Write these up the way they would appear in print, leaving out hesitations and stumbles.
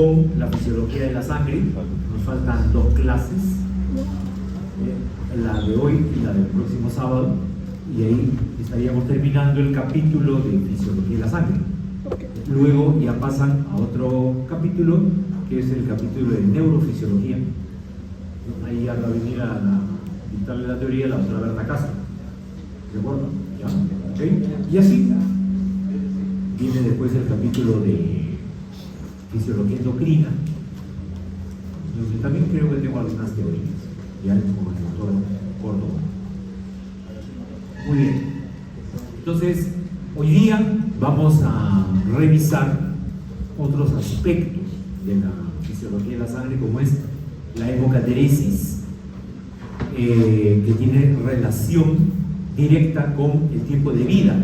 Con la fisiología de la sangre, nos faltan 2 clases, la de hoy y la del próximo sábado, y ahí estaríamos terminando el capítulo de fisiología de la sangre. Luego ya pasan a otro capítulo, que es el capítulo de neurofisiología. Ahí ya va a venir a dictarle la teoría la doctora Berta Castro. ¿De acuerdo? ¿Ya? ¿Okay? Y así viene después el capítulo de fisiología endocrina, donde también creo que tengo algunas teorías, ya como el doctor Córdoba. Muy bien. Entonces, hoy día vamos a revisar otros aspectos de la fisiología de la sangre, como es la hemocateresis, que tiene relación directa con el tiempo de vida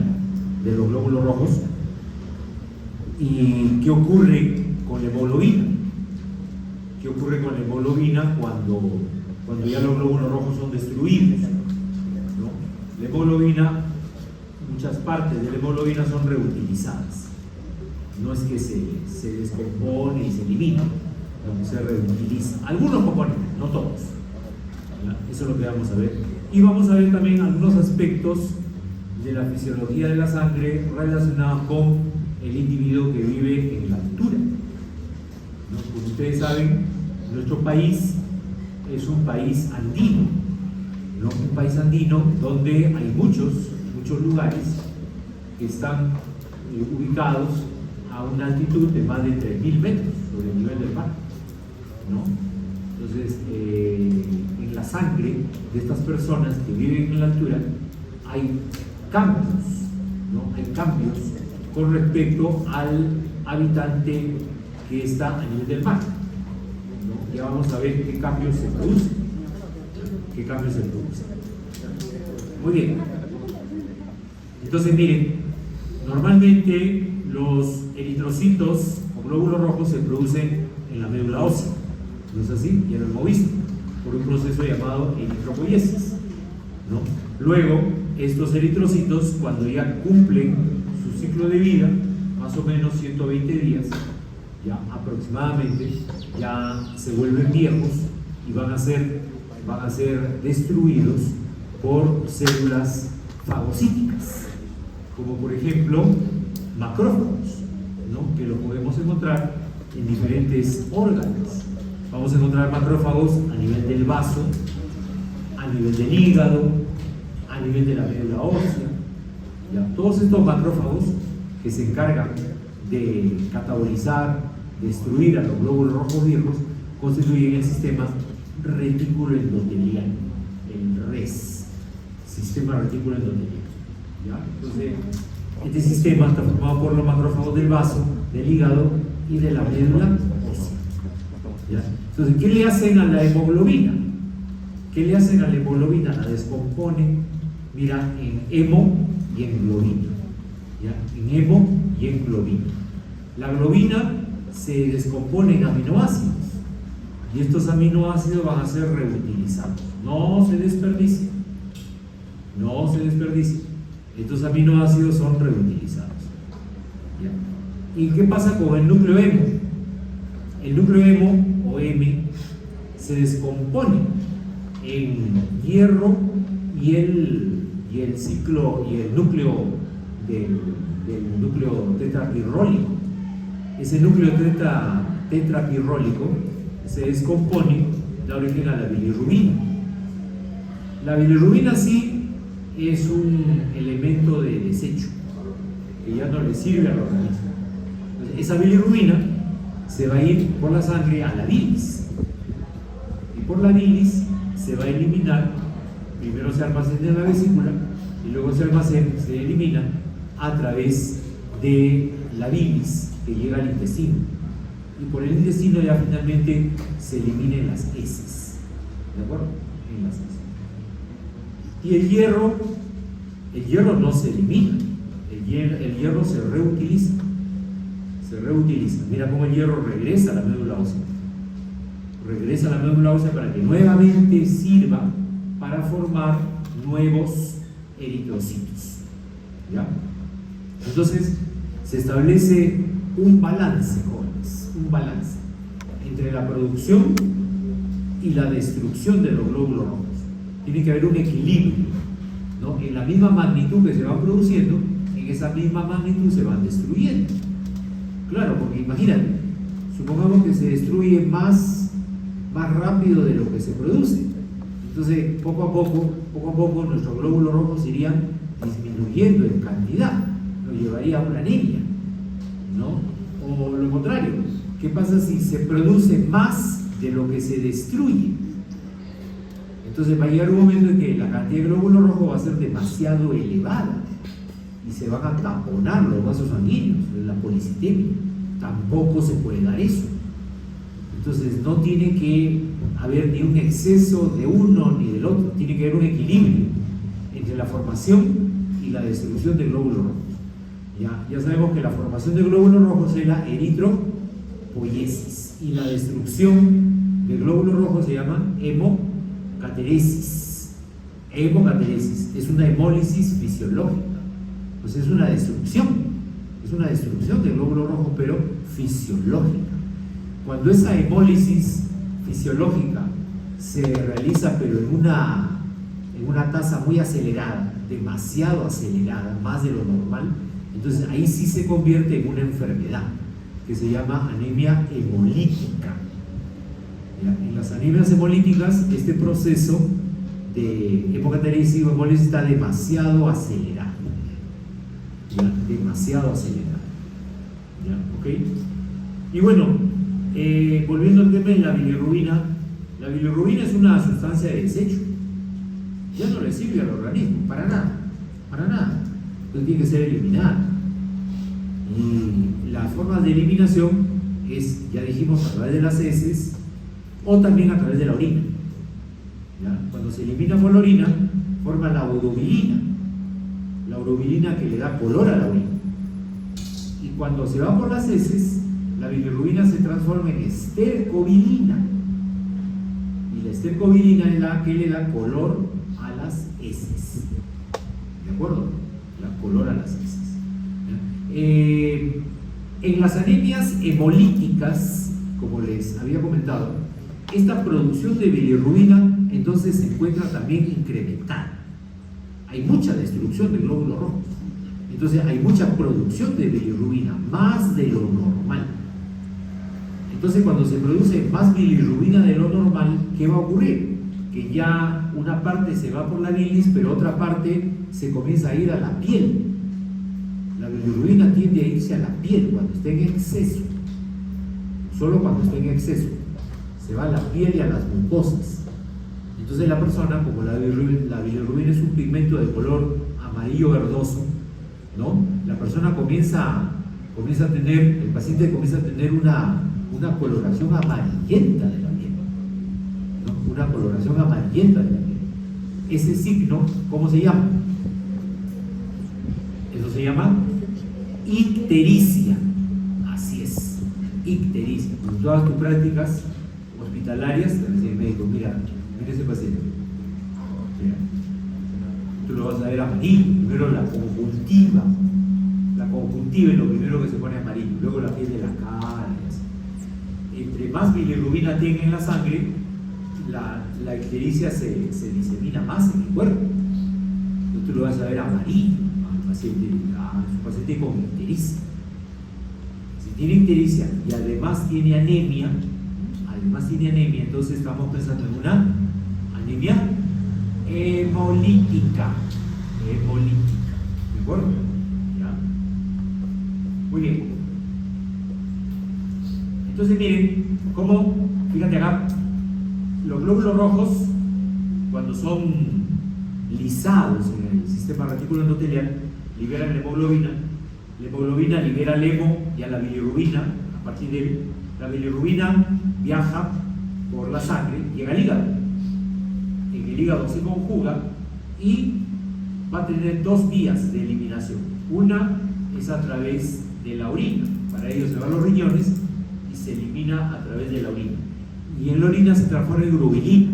de los glóbulos rojos. ¿Y qué ocurre con la hemoglobina? ¿Qué ocurre con la hemoglobina cuando ya los glóbulos rojos son destruidos? ¿No? La hemoglobina, muchas partes de la hemoglobina son reutilizadas. No es que se descompone y se elimina, se reutiliza. Algunos componentes, no todos. ¿Ya? Eso es lo que vamos a ver. Y vamos a ver también algunos aspectos de la fisiología de la sangre relacionados con el individuo que vive en la altura. ¿No? Como ustedes saben, nuestro país es un país andino, ¿no? Un país andino donde hay muchos lugares que están ubicados a una altitud de más de 3.000 metros sobre el nivel del mar, ¿no? Entonces, en la sangre de estas personas que viven en la altura hay cambios, ¿no? Hay cambios con respecto al habitante que está a nivel del mar, ¿no? Ya vamos a ver qué cambios se producen. Muy bien. Entonces, miren, normalmente los eritrocitos o glóbulos rojos se producen en la médula ósea, ¿no es así? Ya lo hemos visto, por un proceso llamado eritropoiesis, ¿no? Luego, estos eritrocitos, cuando ya cumplen su ciclo de vida, más o menos 120 días, ya aproximadamente, ya se vuelven viejos y van a ser destruidos por células fagocíticas, como por ejemplo macrófagos, ¿no? Que lo podemos encontrar en diferentes órganos. Vamos a encontrar macrófagos a nivel del vaso, a nivel del hígado, a nivel de la médula ósea. ¿Ya? Todos estos macrófagos que se encargan de catabolizar, destruir a los glóbulos rojos viejos, constituyen el sistema retículo endotelial, el RES, sistema retículo endotelial. ¿Ya? Entonces, este sistema está formado por los macrófagos del vaso, del hígado y de la médula ósea. ¿Ya? Entonces, ¿qué le hacen a la hemoglobina? ¿Qué le hacen a la hemoglobina? La descomponen, mira, en hemo y en globina. ¿Ya? En hemo y en globina. La globina se descompone en aminoácidos y estos aminoácidos van a ser reutilizados. No se desperdician. No se desperdician. Estos aminoácidos son reutilizados. ¿Ya? ¿Y qué pasa con el núcleo hemo? El núcleo hemo o M se descompone en hierro y el ciclo y el núcleo del núcleo tetrapirrólico. Ese núcleo tetrapirrólico se descompone, da origen a la bilirrubina. La bilirrubina sí es un elemento de desecho que ya no le sirve al organismo. Entonces, esa bilirrubina se va a ir por la sangre a la bilis, y por la bilis se va a eliminar. Primero se almacena en la vesícula y luego se elimina a través de la bilis que llega al intestino, y por el intestino ya finalmente se eliminan las heces. ¿De acuerdo? En las heces. Y el hierro no se elimina, el hierro se reutiliza. Mira cómo el hierro regresa a la médula ósea. Regresa a la médula ósea para que nuevamente sirva para formar nuevos eritrocitos. ¿Ya? Entonces, se establece un balance, jóvenes, un balance. entre la producción y la destrucción de los glóbulos rojos. Tiene que haber un equilibrio, ¿no? En la misma magnitud que se van produciendo, en esa misma magnitud se van destruyendo. Claro, porque imagínate, supongamos que se destruye más rápido de lo que se produce. Entonces, poco a poco nuestros glóbulos rojos irían disminuyendo en cantidad, nos llevaría a una anemia, ¿no? O lo contrario, ¿qué pasa si se produce más de lo que se destruye? Entonces va a llegar un momento en que la cantidad de glóbulos rojos va a ser demasiado elevada y se van a taponar los vasos sanguíneos, la policitemia. Tampoco se puede dar eso. Entonces no tiene que haber ni un exceso de uno ni del otro, tiene que haber un equilibrio entre la formación y la destrucción de glóbulos rojos. Ya sabemos que la formación de glóbulos rojos es la eritropoiesis y la destrucción de glóbulos rojos se llama hemocateresis. Hemocateresis es una hemólisis fisiológica, pues es una destrucción de glóbulos rojos, pero fisiológica. Cuando esa hemólisis fisiológica se realiza pero en una tasa muy acelerada, demasiado acelerada, más de lo normal, entonces ahí sí se convierte en una enfermedad que se llama anemia hemolítica. En las anemias hemolíticas este proceso de hemocateresis o hemólisis está demasiado acelerado. Demasiado acelerado. ¿Ok? Y bueno, volviendo al tema de la bilirrubina es una sustancia de desecho. Ya no le sirve al organismo, para nada. Entonces tiene que ser eliminada. Y las formas de eliminación es, ya dijimos, a través de las heces o también a través de la orina. Cuando se elimina por la orina, forma la urobilina que le da color a la orina. Y cuando se va por las heces, la bilirrubina se transforma en estercobilina. Y la estercobilina es la que le da color a las heces. ¿De acuerdo? Da color a las heces. En las anemias hemolíticas, como les había comentado, esta producción de bilirrubina entonces se encuentra también incrementada. Hay mucha destrucción de glóbulos rojos, entonces hay mucha producción de bilirrubina, más de lo normal. Entonces cuando se produce más bilirrubina de lo normal, ¿qué va a ocurrir? Que ya una parte se va por la bilis, pero otra parte se comienza a ir a la piel. La bilirrubina tiende a irse a la piel cuando esté en exceso, solo cuando esté en exceso. Se va a la piel y a las mucosas. Entonces la persona, como la bilirrubina es un pigmento de color amarillo verdoso, ¿no? La persona el paciente comienza a tener una coloración amarillenta de la piel, ¿no? Una coloración amarillenta de la piel. Ese signo, ¿cómo se llama? Eso se llama ictericia. Así es, ictericia. En todas tus prácticas hospitalarias te dice el médico, mira ese paciente, mira, tú lo vas a ver amarillo. Primero la conjuntiva es lo primero que se pone amarillo, luego la piel de la cara y así. Entre más bilirrubina tiene en la sangre, la ictericia se disemina más en el cuerpo. Entonces tú lo vas a ver amarillo al paciente, su paciente con ictericia. Si tiene ictericia y además tiene anemia, entonces estamos pensando en una anemia hemolítica. ¿De acuerdo? ¿Ya? Muy bien. Entonces miren cómo, fíjate acá, los glóbulos rojos, cuando son lisados en el sistema reticular endotelial, liberan la hemoglobina libera al hemo y a la bilirrubina. A partir de él, la bilirrubina viaja por la sangre, llega al hígado. En el hígado se conjuga y va a tener dos vías de eliminación. Una es a través de la orina, para ello se van los riñones y se elimina a través de la orina. Y en la orina se transforma en urobilina.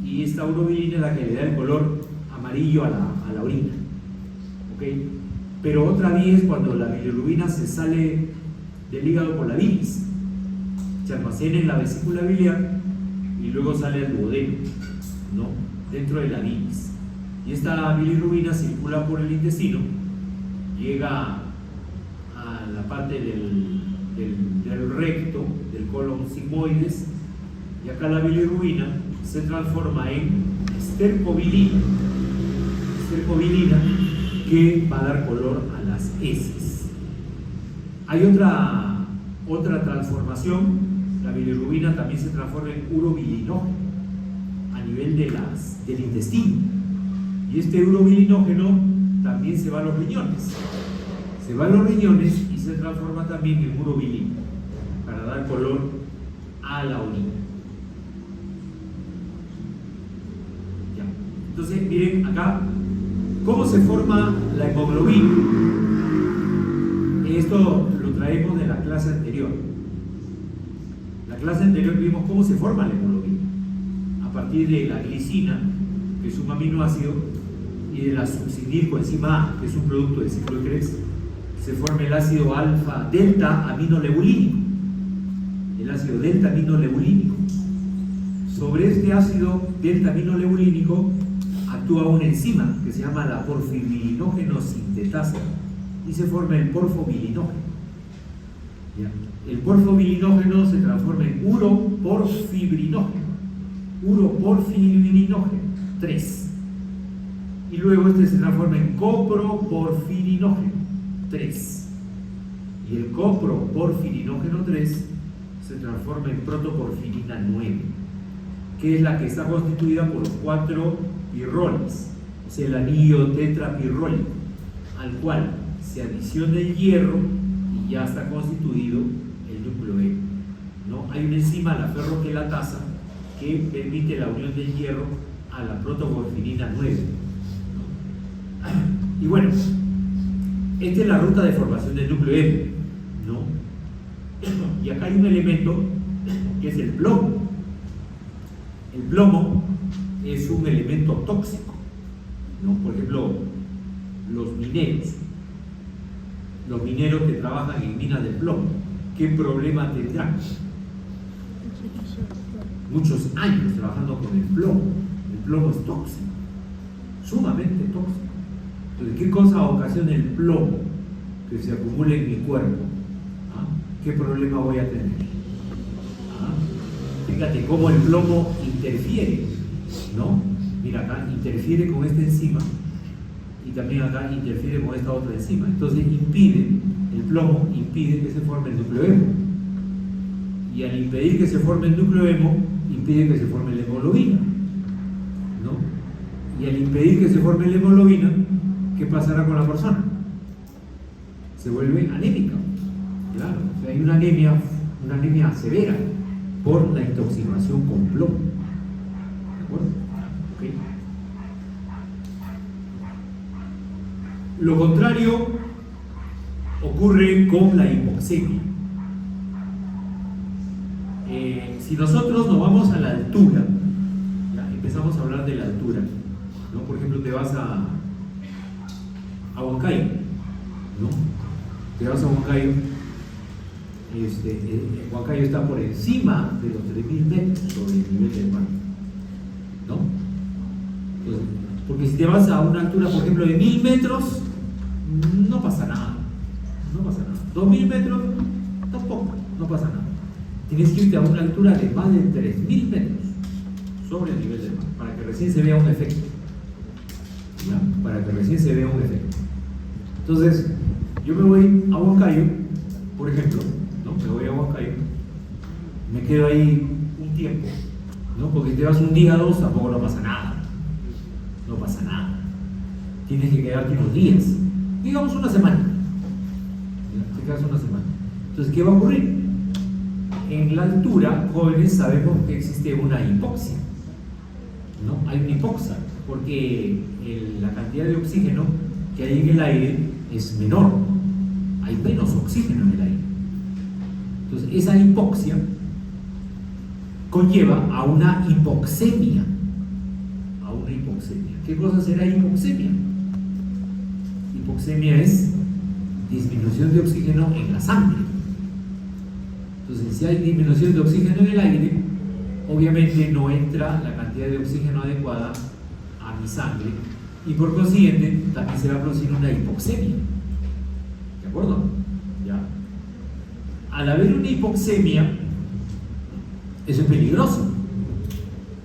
Y esta urobilina es la que le da el color amarillo a la orina. ¿Okay? Pero otra vía es cuando la bilirrubina se sale del hígado por la bilis. Se almacena en la vesícula biliar y luego sale al duodeno, ¿no? Dentro de la bilis. Y esta bilirrubina circula por el intestino, llega a la parte del recto, del colon sigmoides, y acá la bilirrubina se transforma en estercobilina, que va a dar color a las heces. Hay otra transformación. La bilirrubina también se transforma en urobilinógeno a nivel del intestino, y este urobilinógeno también se va a los riñones. Se va a los riñones y se transforma también en urobilina para dar color a la orina. Ya. Entonces, miren acá cómo se forma la hemoglobina. Esto lo traemos de la clase anterior. La clase anterior vimos cómo se forma la hemoglobina a partir de la glicina, que es un aminoácido, y de la succinilcoenzima A, que es un producto del ciclo de Krebs. Se forma el ácido alfa delta aminolebulínico, el ácido delta aminolebulínico. Sobre este ácido delta aminolebulínico actúa una enzima que se llama la porfirinógeno sintetasa y se forma el porfobilinógeno. ¿Ya? El porfobilinógeno se transforma en uroporfibrinógeno, 3, y luego este se transforma en coproporfirinógeno 3, y el coproporfirinógeno 3 se transforma en protoporfirina 9, que es la que está constituida por los 4 pirroles, o sea, el anillo tetrapirrólico, al cual se adiciona el hierro y ya está constituido el núcleo E, ¿no? Hay una enzima, la ferroquelatasa, que permite la unión del hierro a la protoporfirina 9, ¿no? Y bueno, esta es la ruta de formación del núcleo M, ¿no? Y acá hay un elemento que es el plomo. El plomo es un elemento tóxico, ¿no? Por ejemplo, los mineros que trabajan en minas de plomo, ¿qué problema tendrán? Muchos años trabajando con el plomo. El plomo es tóxico, sumamente tóxico. Entonces, ¿qué cosa ocasiona el plomo que se acumula en mi cuerpo? ¿Ah? ¿Qué problema voy a tener? ¿Ah? Fíjate cómo el plomo interfiere, ¿no? Mira, acá interfiere con esta enzima y también acá interfiere con esta otra enzima. Entonces el plomo impide que se forme el núcleo hemo. Y al impedir que se forme el núcleo hemo, impide que se forme la hemoglobina, ¿no? Y al impedir que se forme la hemoglobina, ¿qué pasará con la persona? Se vuelve anémica. Claro, o sea, hay una anemia severa por la intoxicación con plomo. ¿De acuerdo? Okay. Lo contrario ocurre con la hipoxemia. Si nosotros nos vamos a la altura, ya empezamos a hablar de la altura, ¿no? Por ejemplo, te vas a Huancayo, ¿no? Te vas a Huancayo, Huancayo está por encima de los 3.000 metros sobre el nivel del mar, ¿no? Entonces, porque si te vas a una altura, por ejemplo, de 1.000 metros, no pasa nada, 2.000 metros, tampoco, no pasa nada. Tienes que irte a una altura de más de 3.000 metros sobre el nivel del mar para que recién se vea un efecto, ¿ya? Para que recién se vea un efecto. Entonces, yo me voy a Huancayo, por ejemplo, ¿no? Me voy a Huancayo, me quedo ahí un tiempo, ¿no? Porque si te vas un día, 2, tampoco no pasa nada. No pasa nada. Tienes que quedarte unos días, digamos una semana. ¿Ya? Te quedas una semana. Entonces, ¿qué va a ocurrir? En la altura, jóvenes, sabemos que existe una hipoxia, ¿no? Hay una hipoxia, porque la cantidad de oxígeno que hay en el aire es menor, hay menos oxígeno en el aire. Entonces, esa hipoxia conlleva a una hipoxemia. ¿Qué cosa será hipoxemia? Hipoxemia es disminución de oxígeno en la sangre, Entonces, si hay disminución de oxígeno en el aire, obviamente no entra la cantidad de oxígeno adecuada a mi sangre y por consiguiente también se va a producir una hipoxemia. ¿De acuerdo? ¿Ya? Al haber una hipoxemia, eso es peligroso.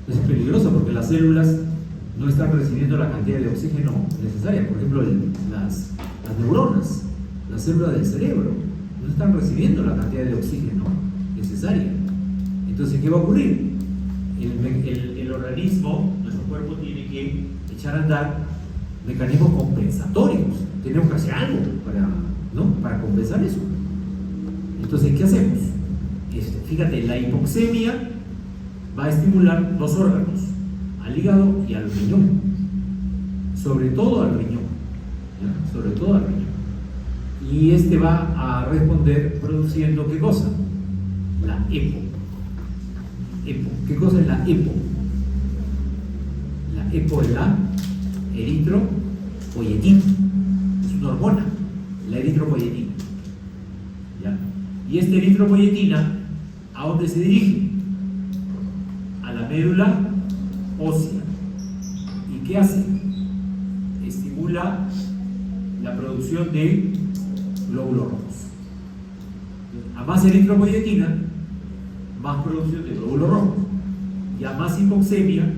Eso es peligroso porque las células no están recibiendo la cantidad de oxígeno necesaria. Por ejemplo, las neuronas, las células del cerebro, no están recibiendo la cantidad de oxígeno necesaria. Entonces, ¿qué va a ocurrir? El organismo, nuestro cuerpo, tiene que echar a andar mecanismos compensatorios. Tenemos que hacer algo para compensar eso. Entonces, ¿qué hacemos? Fíjate, la hipoxemia va a estimular los órganos, al hígado y al riñón, sobre todo al riñón, ¿ya? Sobre todo al riñón. Y va a responder produciendo ¿qué cosa? La EPO. ¿Qué cosa es la EPO? La EPO es la eritropoyetina, es una hormona, la eritropoyetina. ¿Ya? Y esta eritropoyetina, ¿a dónde se dirige? A la médula ósea. ¿Y qué hace? Estimula la producción de glóbulos rojos. A más eritropoyetina, más producción de glóbulos rojos. Y a más hipoxemia,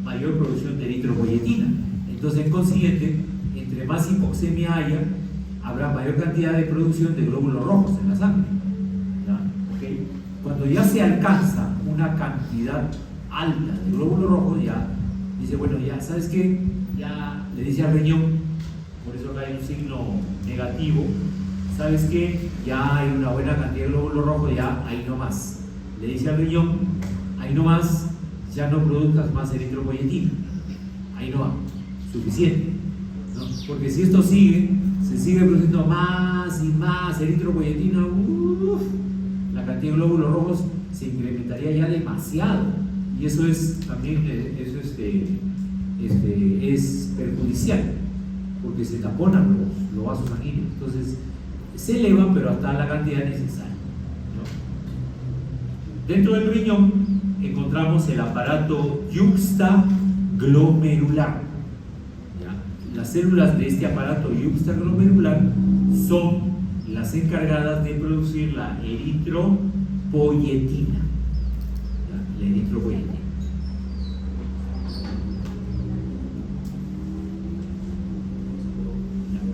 mayor producción de eritropoyetina. Entonces, en consiguiente, entre más hipoxemia haya, habrá mayor cantidad de producción de glóbulos rojos en la sangre. ¿Ya? ¿Okay? Cuando ya se alcanza una cantidad alta de glóbulos rojos, ya dice, bueno, ya, ¿sabes qué? Ya le dice al riñón, por eso acá hay un signo negativo, ¿sabes qué? Ya hay una buena cantidad de glóbulos rojos, ya ahí no más. Le dice al riñón, ahí no más, ya no produzcas más eritropoyetina. Ahí no va, suficiente, ¿no? Porque si esto sigue, se sigue produciendo más y más eritropoyetina, la cantidad de glóbulos rojos se incrementaría ya demasiado. Y eso es también, es perjudicial, porque se taponan los vasos sanguíneos. Entonces, se elevan, pero hasta la cantidad necesaria, ¿no? Dentro del riñón encontramos el aparato yuxtaglomerular. ¿Ya? Las células de este aparato yuxtaglomerular son las encargadas de producir la eritropoyetina. ¿Ya? La eritropoyetina.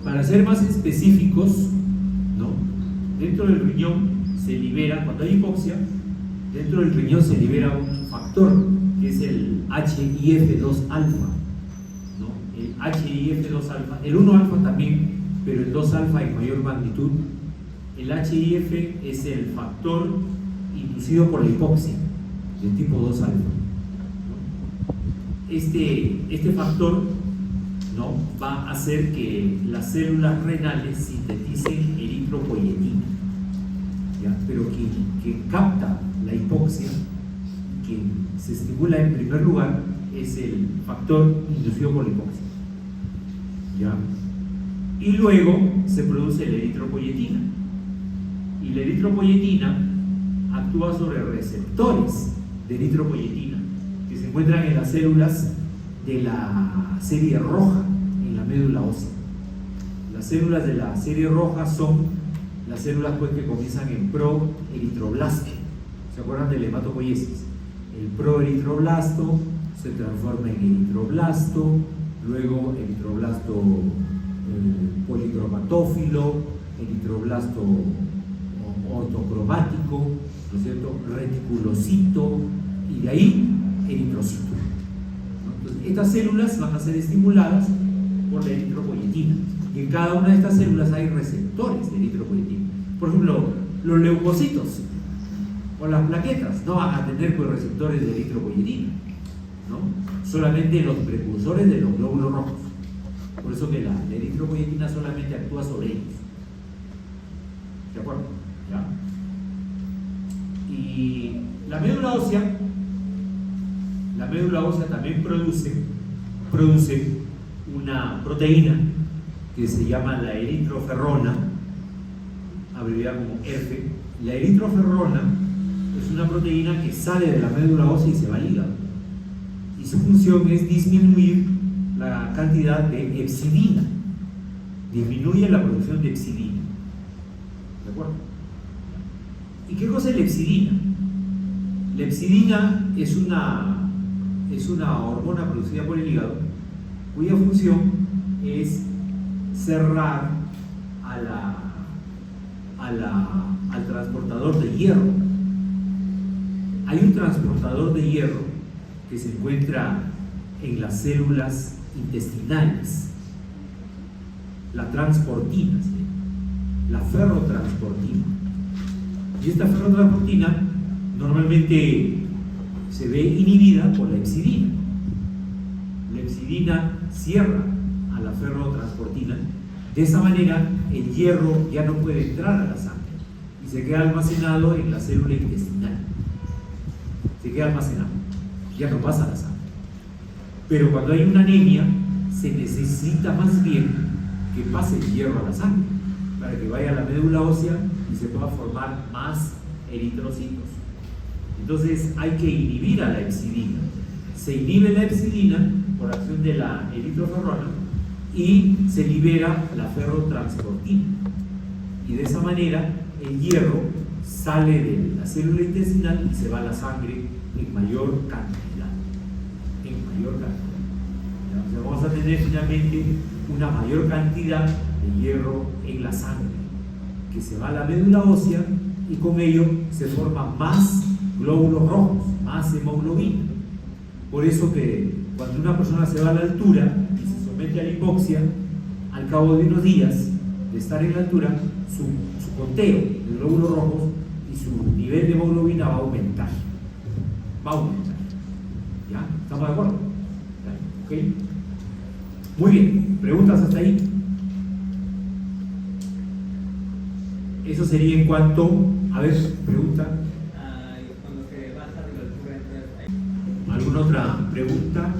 Para ser más específicos, ¿no? Dentro del riñón se libera, cuando hay hipoxia, dentro del riñón se libera un factor que es el HIF2-alfa, ¿no? El HIF2-alfa, el 1-alfa también, pero el 2-alfa en mayor magnitud. El HIF es el factor inducido por la hipoxia, del tipo 2-alfa, ¿no? Este factor, ¿no? va a hacer que las células renales sinteticen eritropoyetina, ¿ya? Pero quien capta la hipoxia, quien se estimula en primer lugar, es el factor inducido por la hipoxia, ¿ya? Y luego se produce la eritropoyetina, y la eritropoyetina actúa sobre receptores de eritropoyetina que se encuentran en las células de la serie roja en la médula ósea. Las células de la serie roja son las células pues, que comienzan en proeritroblasto. ¿Se acuerdan del hematopoiesis? El proeritroblasto se transforma en eritroblasto, luego eritroblasto policromatófilo, eritroblasto ortocromático, ¿no es cierto? Reticulocito, y de ahí eritrocito. Entonces, estas células van a ser estimuladas por la eritropoyetina, y en cada una de estas células hay receptores de eritropoyetina. Por ejemplo, los leucocitos o las plaquetas no van a tener pues, receptores de eritropoyetina, ¿no? Solamente los precursores de los glóbulos rojos. Por eso que la eritropoyetina solamente actúa sobre ellos. ¿De acuerdo? ¿Ya? Y la médula ósea también produce una proteína que se llama la eritroferrona, abreviada como ERF. La eritroferrona es una proteína que sale de la médula ósea y se va al hígado. Y su función es disminuir la cantidad de hepcidina. Disminuye la producción de hepcidina. ¿De acuerdo? ¿Y qué cosa es la hepcidina? La hepcidina es una hormona producida por el hígado cuya función es cerrar al transportador de hierro. Hay un transportador de hierro que se encuentra en las células intestinales, la transportina, ¿sí? La ferrotransportina. Y esta ferrotransportina normalmente se ve inhibida por la hepcidina. La hepcidina cierra a la ferrotransportina. De esa manera el hierro ya no puede entrar a la sangre y se queda almacenado en la célula intestinal. Se queda almacenado, ya no pasa a la sangre. Pero cuando hay una anemia, se necesita más bien que pase el hierro a la sangre para que vaya a la médula ósea y se pueda formar más eritrocitos. Entonces hay que inhibir a la hepcidina. Se inhibe la hepcidina por acción de la eritroferrona y se libera la ferrotransportina. Y de esa manera el hierro sale de la célula intestinal y se va a la sangre en mayor cantidad. O sea, vamos a tener finalmente una mayor cantidad de hierro en la sangre que se va a la médula ósea y con ello se forman más glóbulos rojos, más hemoglobina. Por eso que cuando una persona se va a la altura y se somete a la hipoxia, al cabo de unos días de estar en la altura, su conteo de glóbulos rojos y su nivel de hemoglobina va a aumentar. ¿Ya? ¿Estamos de acuerdo? ¿Ok? Muy bien. ¿Preguntas hasta ahí? Eso sería en cuanto... A ver, pregunta. Cuando se baja de la altura, entonces... ¿Alguna otra pregunta?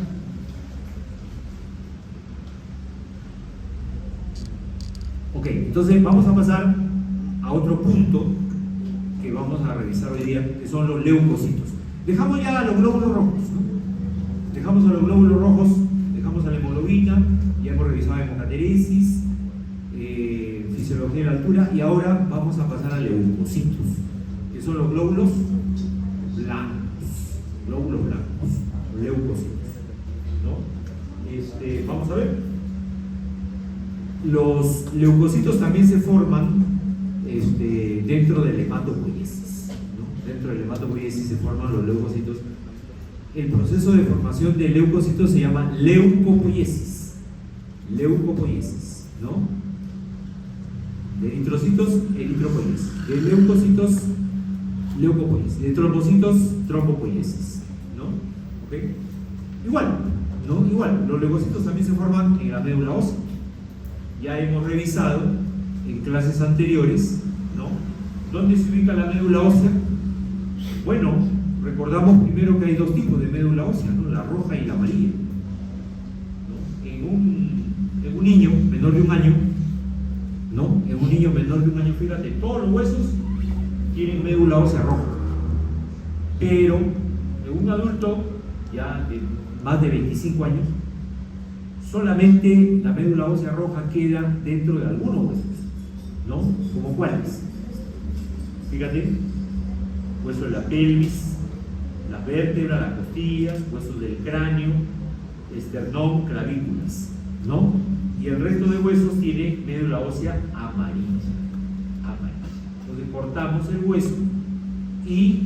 Ok, entonces vamos a pasar a otro punto que vamos a revisar hoy día, que son los leucocitos. Dejamos ya a los glóbulos rojos, ¿no? Dejamos a los glóbulos rojos, dejamos a la hemoglobina, ya hemos revisado hemocateresis, fisiología de la altura, y ahora vamos a pasar a leucocitos, que son los glóbulos blancos, leucocitos, ¿no? Vamos a ver. Los leucocitos también se forman dentro del hematopoiesis, ¿no? Dentro del hematopoiesis se forman los leucocitos. El proceso de formación de leucocitos se llama leucopoiesis, ¿no? De eritrocitos, eritropoiesis. De leucocitos, leucopoiesis. De trombocitos, trombopoiesis, ¿no? ¿Ok? Igual, ¿no? Igual, los leucocitos también se forman en la médula ósea. Ya hemos revisado en clases anteriores, ¿no? ¿Dónde se ubica la médula ósea? Bueno, recordamos primero que hay dos tipos de médula ósea, ¿no? La roja y la amarilla, ¿no? En un niño menor de un año, ¿no? En un niño menor de un año, fíjate, todos los huesos tienen médula ósea roja. Pero en un adulto ya de más de 25 años, solamente la médula ósea roja queda dentro de algunos huesos, ¿no? ¿Como cuáles? Fíjate, hueso de la pelvis, las vértebras, las costillas, huesos del cráneo, esternón, clavículas, ¿no? Y el resto de huesos tiene médula ósea amarilla. Entonces cortamos el hueso y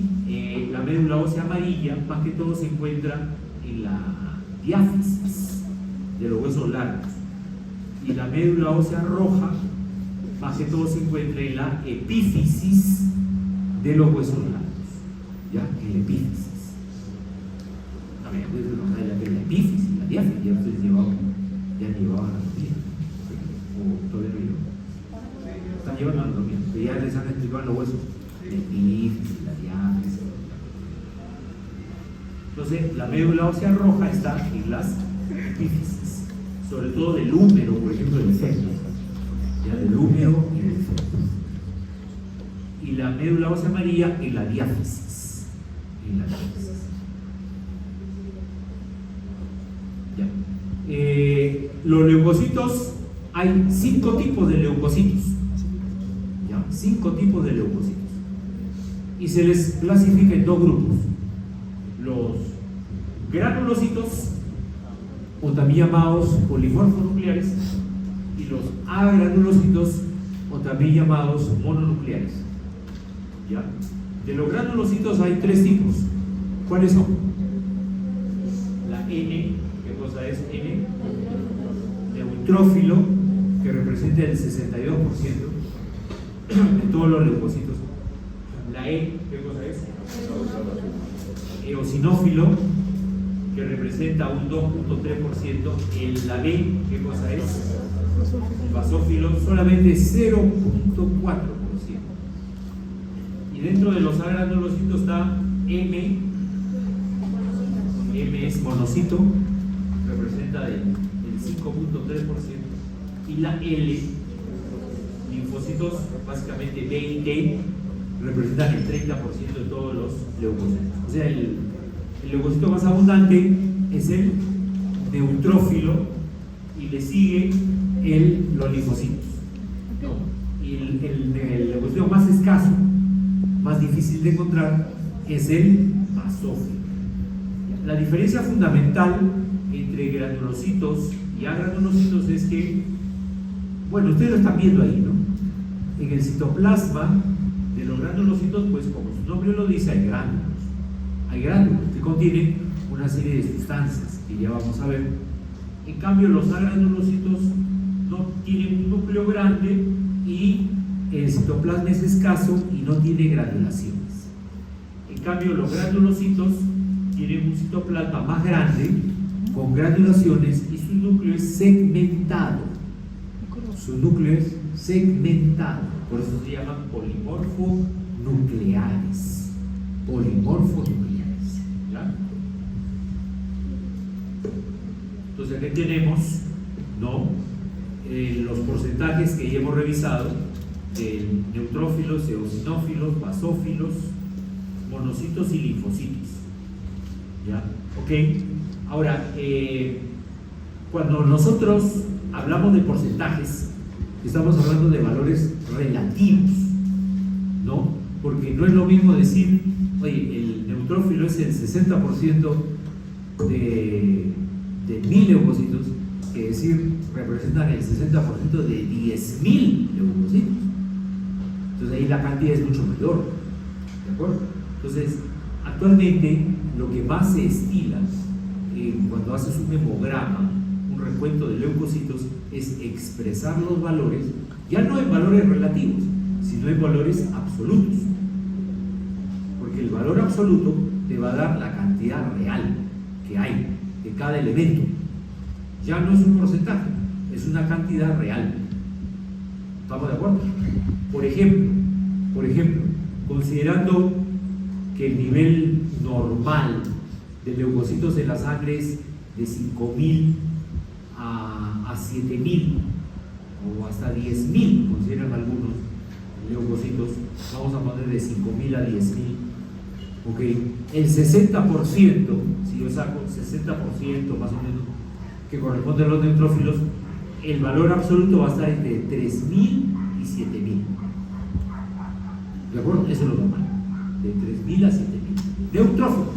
la médula ósea amarilla más que todo se encuentra en la diáfisis de los huesos largos, y la médula ósea roja más que todo se encuentra en la epífisis de los huesos largos, ¿ya? En la epífisis. A ver, la epífisis, la diáfisis, ya ustedes llevaban anatomía, o todavía no llevan. Están llevando anatomía, pero ya les han explicado los huesos, la epífisis, la diáfisis. Entonces, la médula ósea roja está en las epífisis, sobre todo del húmero, por ejemplo, del feto, ya del húmero y del feto. Y y la médula ósea amarilla en la diáfisis. En la diáfisis. Ya. Los leucocitos, hay 5 tipos de leucocitos. ¿Ya? 5 tipos de leucocitos. Y se les clasifica en 2 grupos. Los granulocitos, o también llamados polimorfos nucleares, y los agranulocitos, o también llamados mononucleares. ¿Ya? De los granulocitos hay 3 tipos. ¿Cuáles son? La N, ¿qué cosa es N? Neutrófilo, que representa el 62% de todos los leucocitos. La E, ¿qué cosa es? Eosinófilo, que representa un 2.3%. La B, ¿qué cosa es? Basófilo, solamente 0.4%. Y dentro de los agranulocitos está M. M es monocito, representa el 5.3%. Y la L, linfocitos, básicamente B y T, representan el 30% de todos los leucocitos. O sea, el leucocito más abundante es el neutrófilo y le sigue los linfocitos, ¿no? Y el leucocito más escaso, más difícil de encontrar, es el basófilo. La diferencia fundamental entre granulocitos y agranulocitos es que, bueno, ustedes lo están viendo ahí, ¿no? En el citoplasma de los granulocitos, pues como su nombre lo dice, hay gránulos. Hay gránulos que contienen una serie de sustancias que ya vamos a ver. En cambio, los agranulocitos no tienen un núcleo grande y el citoplasma es escaso y no tiene granulaciones. En cambio, los granulocitos tienen un citoplasma más grande con granulaciones y su núcleo es segmentado. Su núcleo es segmentado, por eso se llaman polimorfonucleares. Polimorfonucleares. ¿Ya? Entonces aquí tenemos, ¿no? Los porcentajes que ya hemos revisado de neutrófilos, eosinófilos, basófilos, monocitos y linfocitos. ¿Ya? Ok. Ahora, cuando nosotros hablamos de porcentajes, estamos hablando de valores relativos, ¿no? Porque no es lo mismo decir, oye, el neutrófilo es el 60% de 1000 leucocitos, que decir, representan el 60% de 10.000 leucocitos. Entonces ahí la cantidad es mucho mayor, ¿de acuerdo? Entonces, actualmente lo que más se estila cuando haces un hemograma, un recuento de leucocitos, es expresar los valores, ya no en valores relativos, sino en valores absolutos. Porque el valor absoluto te va a dar la cantidad real que hay de cada elemento. Ya no es un porcentaje, es una cantidad real. ¿Estamos de acuerdo? Por ejemplo, considerando que el nivel normal de leucocitos en la sangre es de 5.000 a 7.000 o hasta 10.000, consideran algunos leucocitos, vamos a poner de 5.000 a 10.000. Ok, el 60%, si yo saco 60% más o menos, que corresponde a los neutrófilos, el valor absoluto va a estar entre 3.000 y 7.000. ¿De acuerdo? Eso es lo normal, de 3.000 a 7.000. Neutrófilos.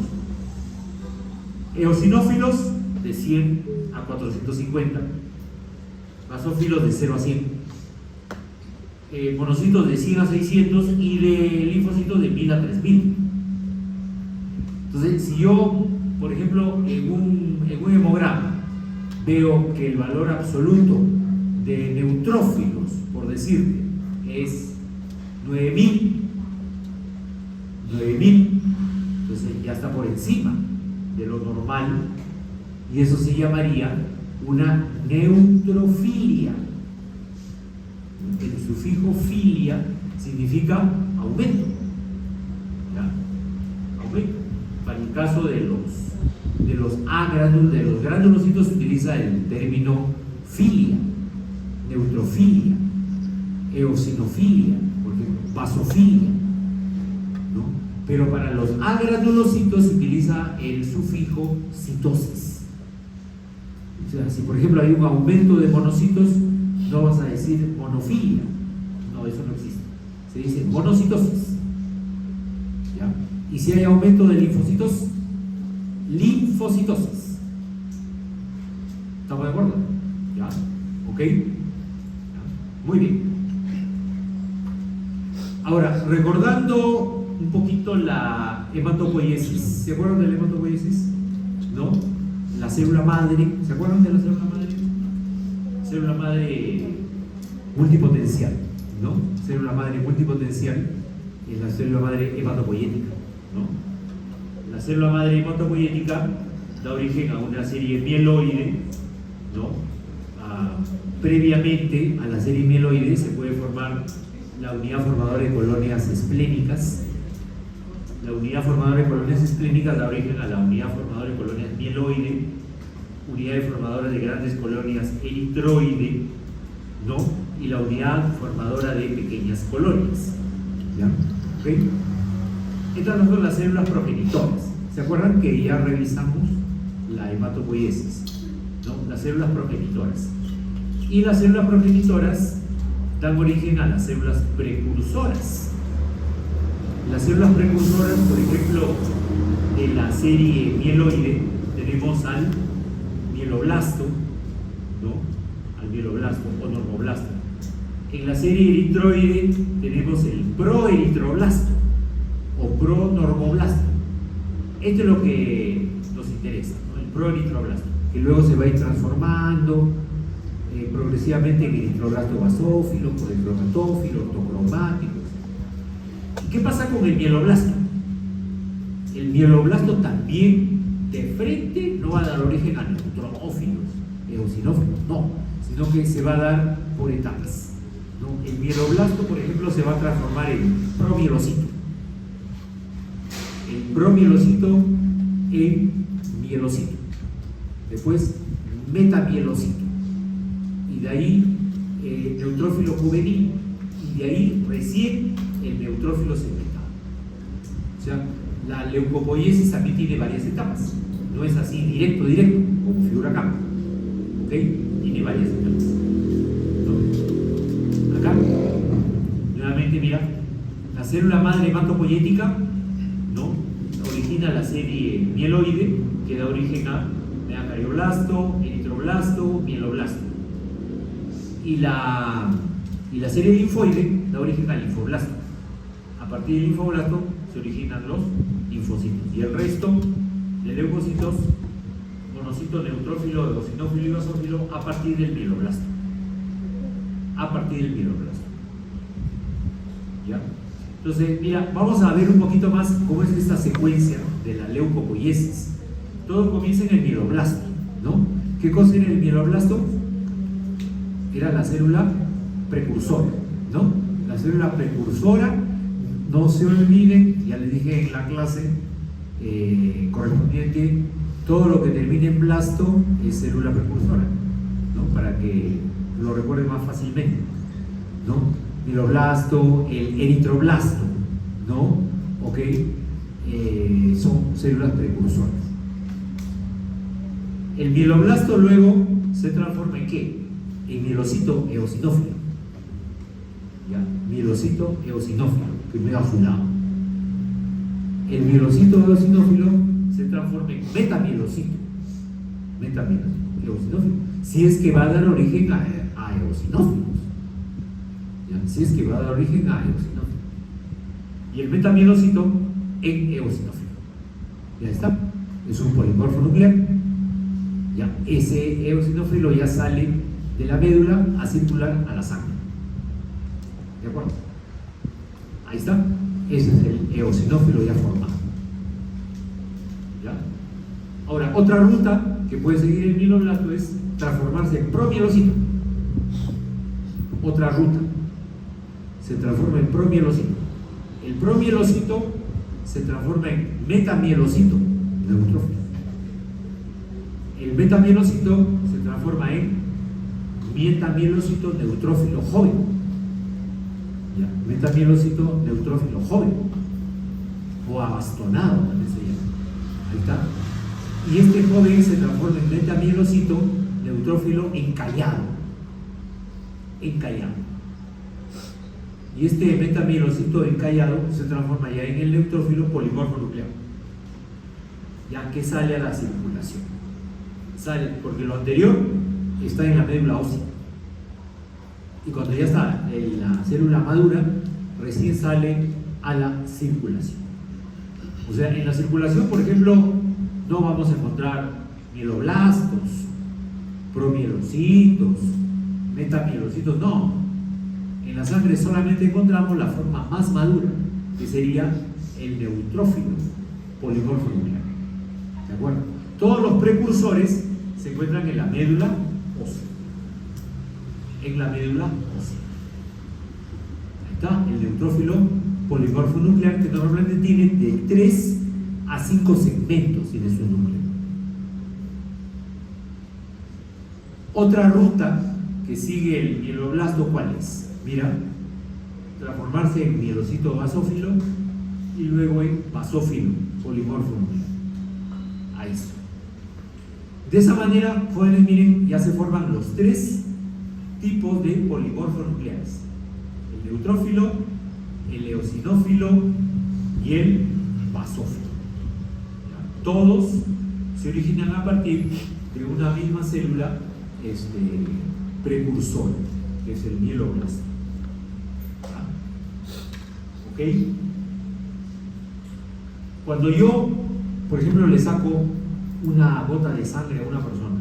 Eosinófilos de 100 a 450. Basófilos de 0 a 100. Monocitos de 100 a 600 y de linfocitos de 1000 a 3000. Entonces, si yo, por ejemplo, en un hemograma veo que el valor absoluto de neutrófilos, por decirte, es 9000, entonces ya está por encima de lo normal, y eso se llamaría una neutrofilia. El sufijo filia significa aumento, ¿ya? Aumento. Para el caso de los granulocitos se utiliza el término filia, neutrofilia, eosinofilia, porque basofilia. Pero para los agranulocitos se utiliza el sufijo citosis. O sea, si por ejemplo hay un aumento de monocitos, no vas a decir monofilia. No, eso no existe. Se dice monocitosis. ¿Ya? Y si hay aumento de linfocitos, linfocitosis. ¿Estamos de acuerdo? ¿Ya? ¿Ok? ¿Ya? Muy bien. Ahora, recordando un poquito la hematopoiesis. ¿Se acuerdan de la hematopoiesis? ¿No? La célula madre. ¿Se acuerdan de la célula madre? Célula madre multipotencial, ¿no? Célula madre multipotencial es la célula madre hematopoietica, ¿no? La célula madre hematopoietica da origen a una serie mieloide, ¿no? Previamente a la serie mieloide se puede formar la unidad formadora de colonias esplénicas. La unidad formadora de colonias esplénicas da origen a la unidad formadora de colonias mieloide, unidades formadoras de grandes colonias eritroide, ¿no? Y la unidad formadora de pequeñas colonias. ¿Ya? ¿Ok? Estas son las células progenitoras. ¿Se acuerdan que ya revisamos la hematopoiesis? ¿No? Las células progenitoras. Y las células progenitoras dan origen a las células precursoras. Las células precursoras, por ejemplo, de la serie mieloide, tenemos al mieloblasto, ¿no? Al mieloblasto o normoblasto. En la serie eritroide tenemos el proeritroblasto o pronormoblasto. Esto es lo que nos interesa, ¿no? El proeritroblasto, que luego se va a ir transformando progresivamente en eritroblasto basófilo, policromatófilo, ortocromático. ¿Y qué pasa con el mieloblasto? El mieloblasto también de frente no va a dar origen a neutrófilos, eosinófilos, no, sino que se va a dar por etapas, ¿no? El mieloblasto, por ejemplo, se va a transformar en promielocito. El promielocito en mielocito. Después metamielocito. Y de ahí el neutrófilo juvenil. Y de ahí recién el neutrófilo segmentado. O sea, la leucopoiesis también tiene varias etapas. No es así directo, como figura acá. ¿Ok? Tiene varias etapas. ¿No? Acá, nuevamente, mira, la célula madre hematopoietica, ¿no? Origina la serie mieloide, que da origen a megacardioblasto, eritroblasto, mieloblasto. Y la serie linfoide da origen al linfoblasto. A partir del linfoblasto se originan los linfocitos. Y el resto de leucocitos, monocito, neutrófilo, eosinófilo y basófilo, a partir del mieloblasto. A partir del mieloblasto. ¿Ya? Entonces, mira, vamos a ver un poquito más cómo es esta secuencia de la leucopoiesis. Todo comienza en el mieloblasto, ¿no? ¿Qué cosa era el mieloblasto? Era la célula precursora, ¿no? La célula precursora, no se olviden, ya les dije en la clase correspondiente, todo lo que termine en blasto es célula precursora, ¿no? Para que lo recuerden más fácilmente, ¿no? Mieloblasto, el eritroblasto, ¿no? ¿Ok? Son células precursoras. El mieloblasto luego se transforma en ¿qué? En mielocito eosinófilo. ¿Ya? Mielocito eosinófilo, primero a su lado. El mielocito eosinófilo se transforma en metamielocito. Metamielocito eosinófilo. Si es que va a dar origen a eosinófilos. ¿Ya? Si es que va a dar origen a eosinófilos. Y el metamielocito en eosinófilo. Ya está. Es un polimorfo nuclear. Ya, ese eosinófilo ya sale de la médula a circular a la sangre. ¿De acuerdo? Ahí está. Ese es el eosinófilo ya formado. ¿Ya? Ahora, otra ruta que puede seguir el mieloblasto es transformarse en promielocito. Otra ruta. Se transforma en promielocito. El promielocito se transforma en metamielocito neutrófilo. El metamielocito se transforma en metamielocito neutrófilo joven. Ya, metamielocito neutrófilo joven. o abastonado también se llama. Ahí está. Y este joven se transforma en metamielocito neutrófilo encallado. Y este metamielocito encallado se transforma ya en el neutrófilo polimorfo nuclear, ya que sale a la circulación. Sale, porque lo anterior está en la médula ósea. Y cuando ya está en la célula madura, recién sale a la circulación. O sea, en la circulación, por ejemplo, no vamos a encontrar mieloblastos, promielocitos, metamielocitos, no. En la sangre solamente encontramos la forma más madura, que sería el neutrófilo polimorfo nuclear. ¿De acuerdo? Todos los precursores se encuentran en la médula ósea. En la médula ósea. Ahí está, el neutrófilo polimorfo nuclear, que normalmente tiene de 3 a 5 segmentos en su núcleo. Otra ruta que sigue el mieloblasto, ¿cuál es? Mira, transformarse en mielocito basófilo y luego en basófilo polimorfo nuclear. Ahí está. De esa manera, jóvenes, miren, ya se forman los 3 tipos de polimorfos nucleares: el neutrófilo, el eosinófilo y el basófilo. Todos se originan a partir de una misma célula precursor, que es el mieloblasto. ¿Ok? Cuando yo, por ejemplo, le saco una gota de sangre a una persona,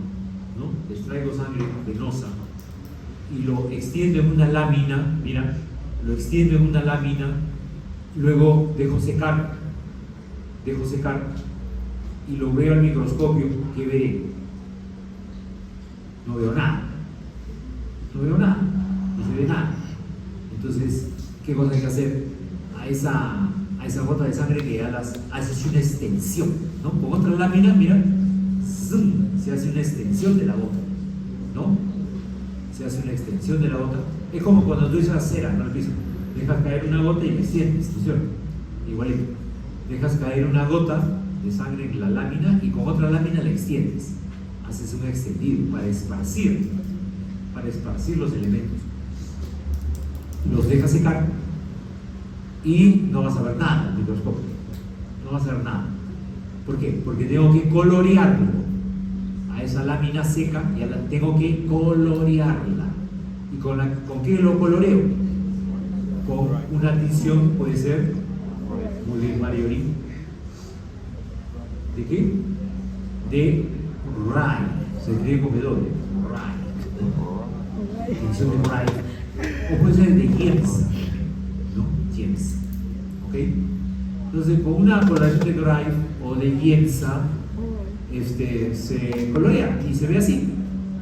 ¿no? Les traigo sangre venosa y lo extiendo en una lámina, mira, lo extiendo en una lámina, luego dejo secar y lo veo al microscopio, ¿qué veré? No veo nada, no se ve nada. Entonces, ¿qué cosa hay que hacer? A esa gota de sangre que ya haces una extensión, ¿no? Con otra lámina, mira, ¡zum!, se hace una extensión de la gota, ¿no? Se hace una extensión de la gota. Es como cuando tú echas cera, ¿no? Al piso, dejas caer una gota y le extiendes, ¿no es cierto? Igualito, dejas caer una gota de sangre en la lámina y con otra lámina la extiendes, haces un extendido para esparcir los elementos, los dejas secar y no vas a ver nada en el microscopio, no vas a ver nada. ¿Por qué? Porque tengo que colorearlo a esa lámina seca, ya la tengo que colorearla. ¿Y con qué lo coloreo? Con una tinción, puede ser muy bien, Mariorín. ¿De qué? De Rye, se escribe con W, Rye, tinción de Rye, o puede ser de Giemsa, ¿no? Giemsa, ¿ok? Entonces, con una coloración de Rye o de Giemsa, se colorea y se ve así,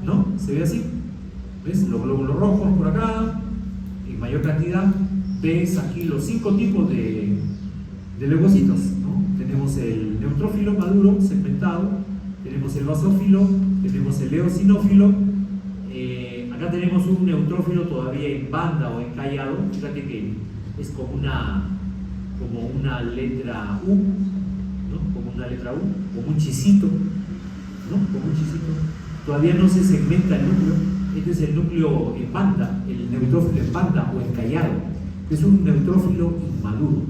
¿no? Se ve así. ¿Ves? Los glóbulos rojos por acá, en mayor cantidad. Ves aquí los 5 tipos de leucocitos, ¿no? Tenemos el neutrófilo maduro, segmentado, tenemos el basófilo, tenemos el eosinófilo, acá tenemos un neutrófilo todavía en banda o encallado. Fíjate que es como una letra U, ¿no? Como una letra U, como un chisito, ¿no? Como un chisito. Todavía no se segmenta el núcleo. Este es el núcleo en banda, el neutrófilo en banda o encallado. Es un neutrófilo inmaduro.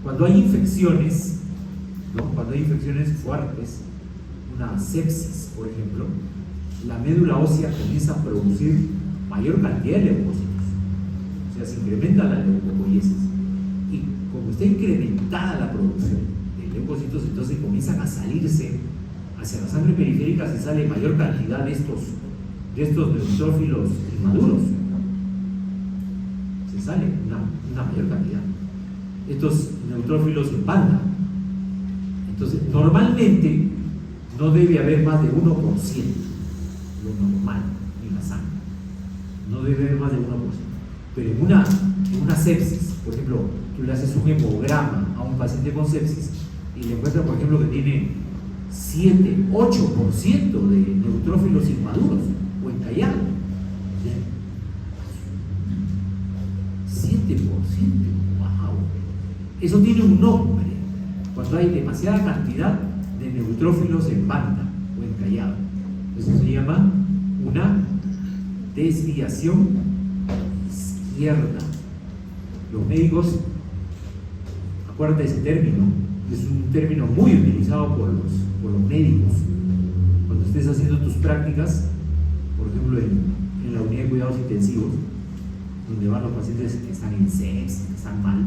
Cuando hay infecciones, ¿no? Cuando hay infecciones fuertes, una sepsis, por ejemplo, la médula ósea comienza a producir mayor cantidad de leucocitos. O sea, se incrementa la leucopoiesis. Y como está incrementada la producción de leucocitos, entonces comienzan a salirse hacia la sangre periférica, se sale mayor cantidad de estos neutrófilos inmaduros. Se sale una mayor cantidad. Estos neutrófilos en banda. Entonces, normalmente no debe haber más de 1%, lo normal en la sangre. No debe haber más de 1%. Pero en una sepsis, por ejemplo, tú le haces un hemograma a un paciente con sepsis y le encuentras, por ejemplo, que tiene 7, 8% de neutrófilos inmaduros o encallados. 7%, wow. Eso tiene un nombre, cuando hay demasiada cantidad de neutrófilos en banda o encallado. Eso se llama una desviación izquierda. Los médicos, acuérdate de ese término, es un término muy utilizado por los médicos. Cuando estés haciendo tus prácticas, por ejemplo en la unidad de cuidados intensivos, donde van los pacientes que están en sepsis, que están mal,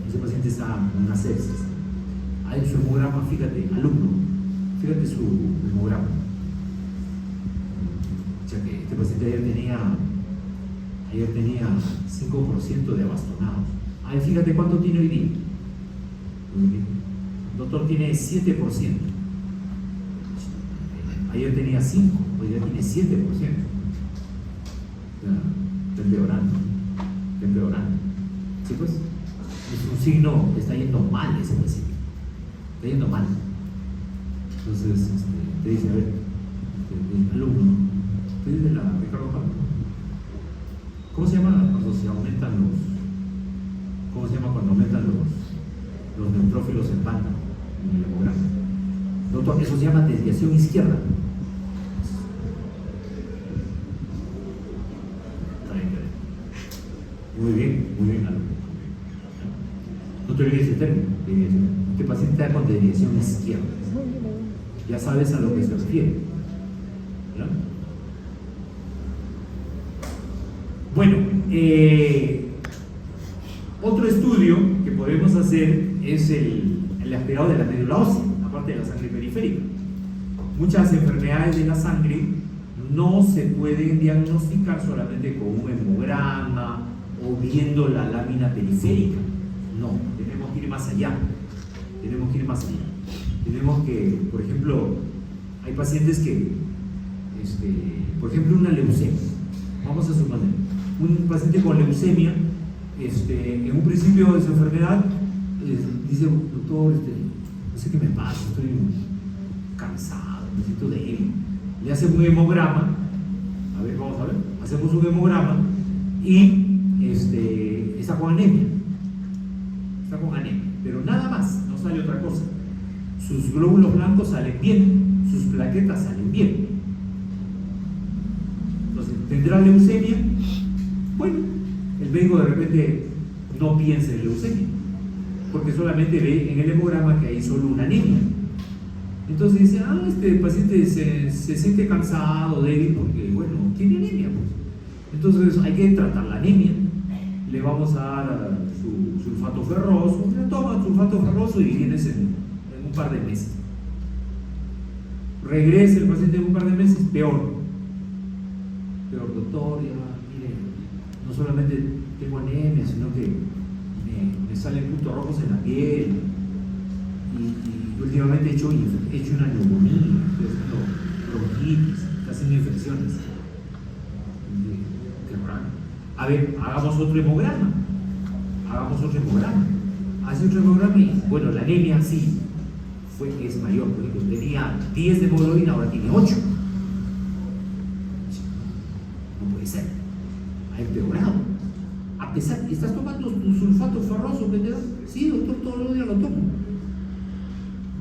ese paciente está con una sepsis. Hay su hemograma, fíjate, alumno, fíjate su hemograma. O sea que este paciente ayer tenía 5% de abastonados. Ahí fíjate cuánto tiene hoy día. El doctor tiene 7%. Ayer tenía 5%, hoy día tiene 7%. Está empeorando. ¿Sí pues? Es un signo que está yendo mal ese paciente. Está yendo mal. Entonces, te dice, a ver, el alumno, te dice la Ricardo Pablo. ¿Cómo se llama cuando se aumentan los neutrófilos en banda en el hemograma? Doctor, eso se llama desviación izquierda. Muy bien, alumno. No te olvides ese término, desviación. Este paciente está con desviación izquierda. Ya sabes a lo que se refiere. ¿Verdad? Bueno, otro estudio que podemos hacer es el aspirado de la médula ósea, aparte de la sangre periférica. Muchas enfermedades de la sangre no se pueden diagnosticar solamente con un hemograma o viendo la lámina periférica. No, tenemos que ir más allá. Tenemos que, por ejemplo, hay pacientes que, por ejemplo, una leucemia. Vamos a suponer, un paciente con leucemia, en un principio de su enfermedad, dice, doctor, no sé qué me pasa, estoy cansado, me siento débil. Le hacen un hemograma, vamos a ver, hacemos un hemograma y está con anemia, pero nada más, no sale otra cosa. Sus glóbulos blancos salen bien, sus plaquetas salen bien. Entonces, ¿tendrá leucemia? Bueno, el médico de repente no piensa en leucemia, porque solamente ve en el hemograma que hay solo una anemia. Entonces dice, este paciente se siente cansado, débil, porque, bueno, tiene anemia, pues. Entonces hay que tratar la anemia. Le vamos a dar su sulfato ferroso, le toman sulfato ferroso y vienes en un par de meses. Regresa el paciente en un par de meses, peor, doctor, ya, mire, no solamente tengo anemia, sino que me salen puntos rojos en la piel y últimamente he hecho una neumonía, estoy haciendo bronquitis, estoy haciendo infecciones. Qué raro. A ver, hagamos otro hemograma. Hace otro hemograma y, bueno, la anemia sí es mayor, por ejemplo, tenía 10 de hemoglobina, ahora tiene 8. No puede ser. Ha empeorado. A pesar, ¿estás tomando tu sulfato ferroso, vendedor? Sí, doctor, todos los días lo tomo.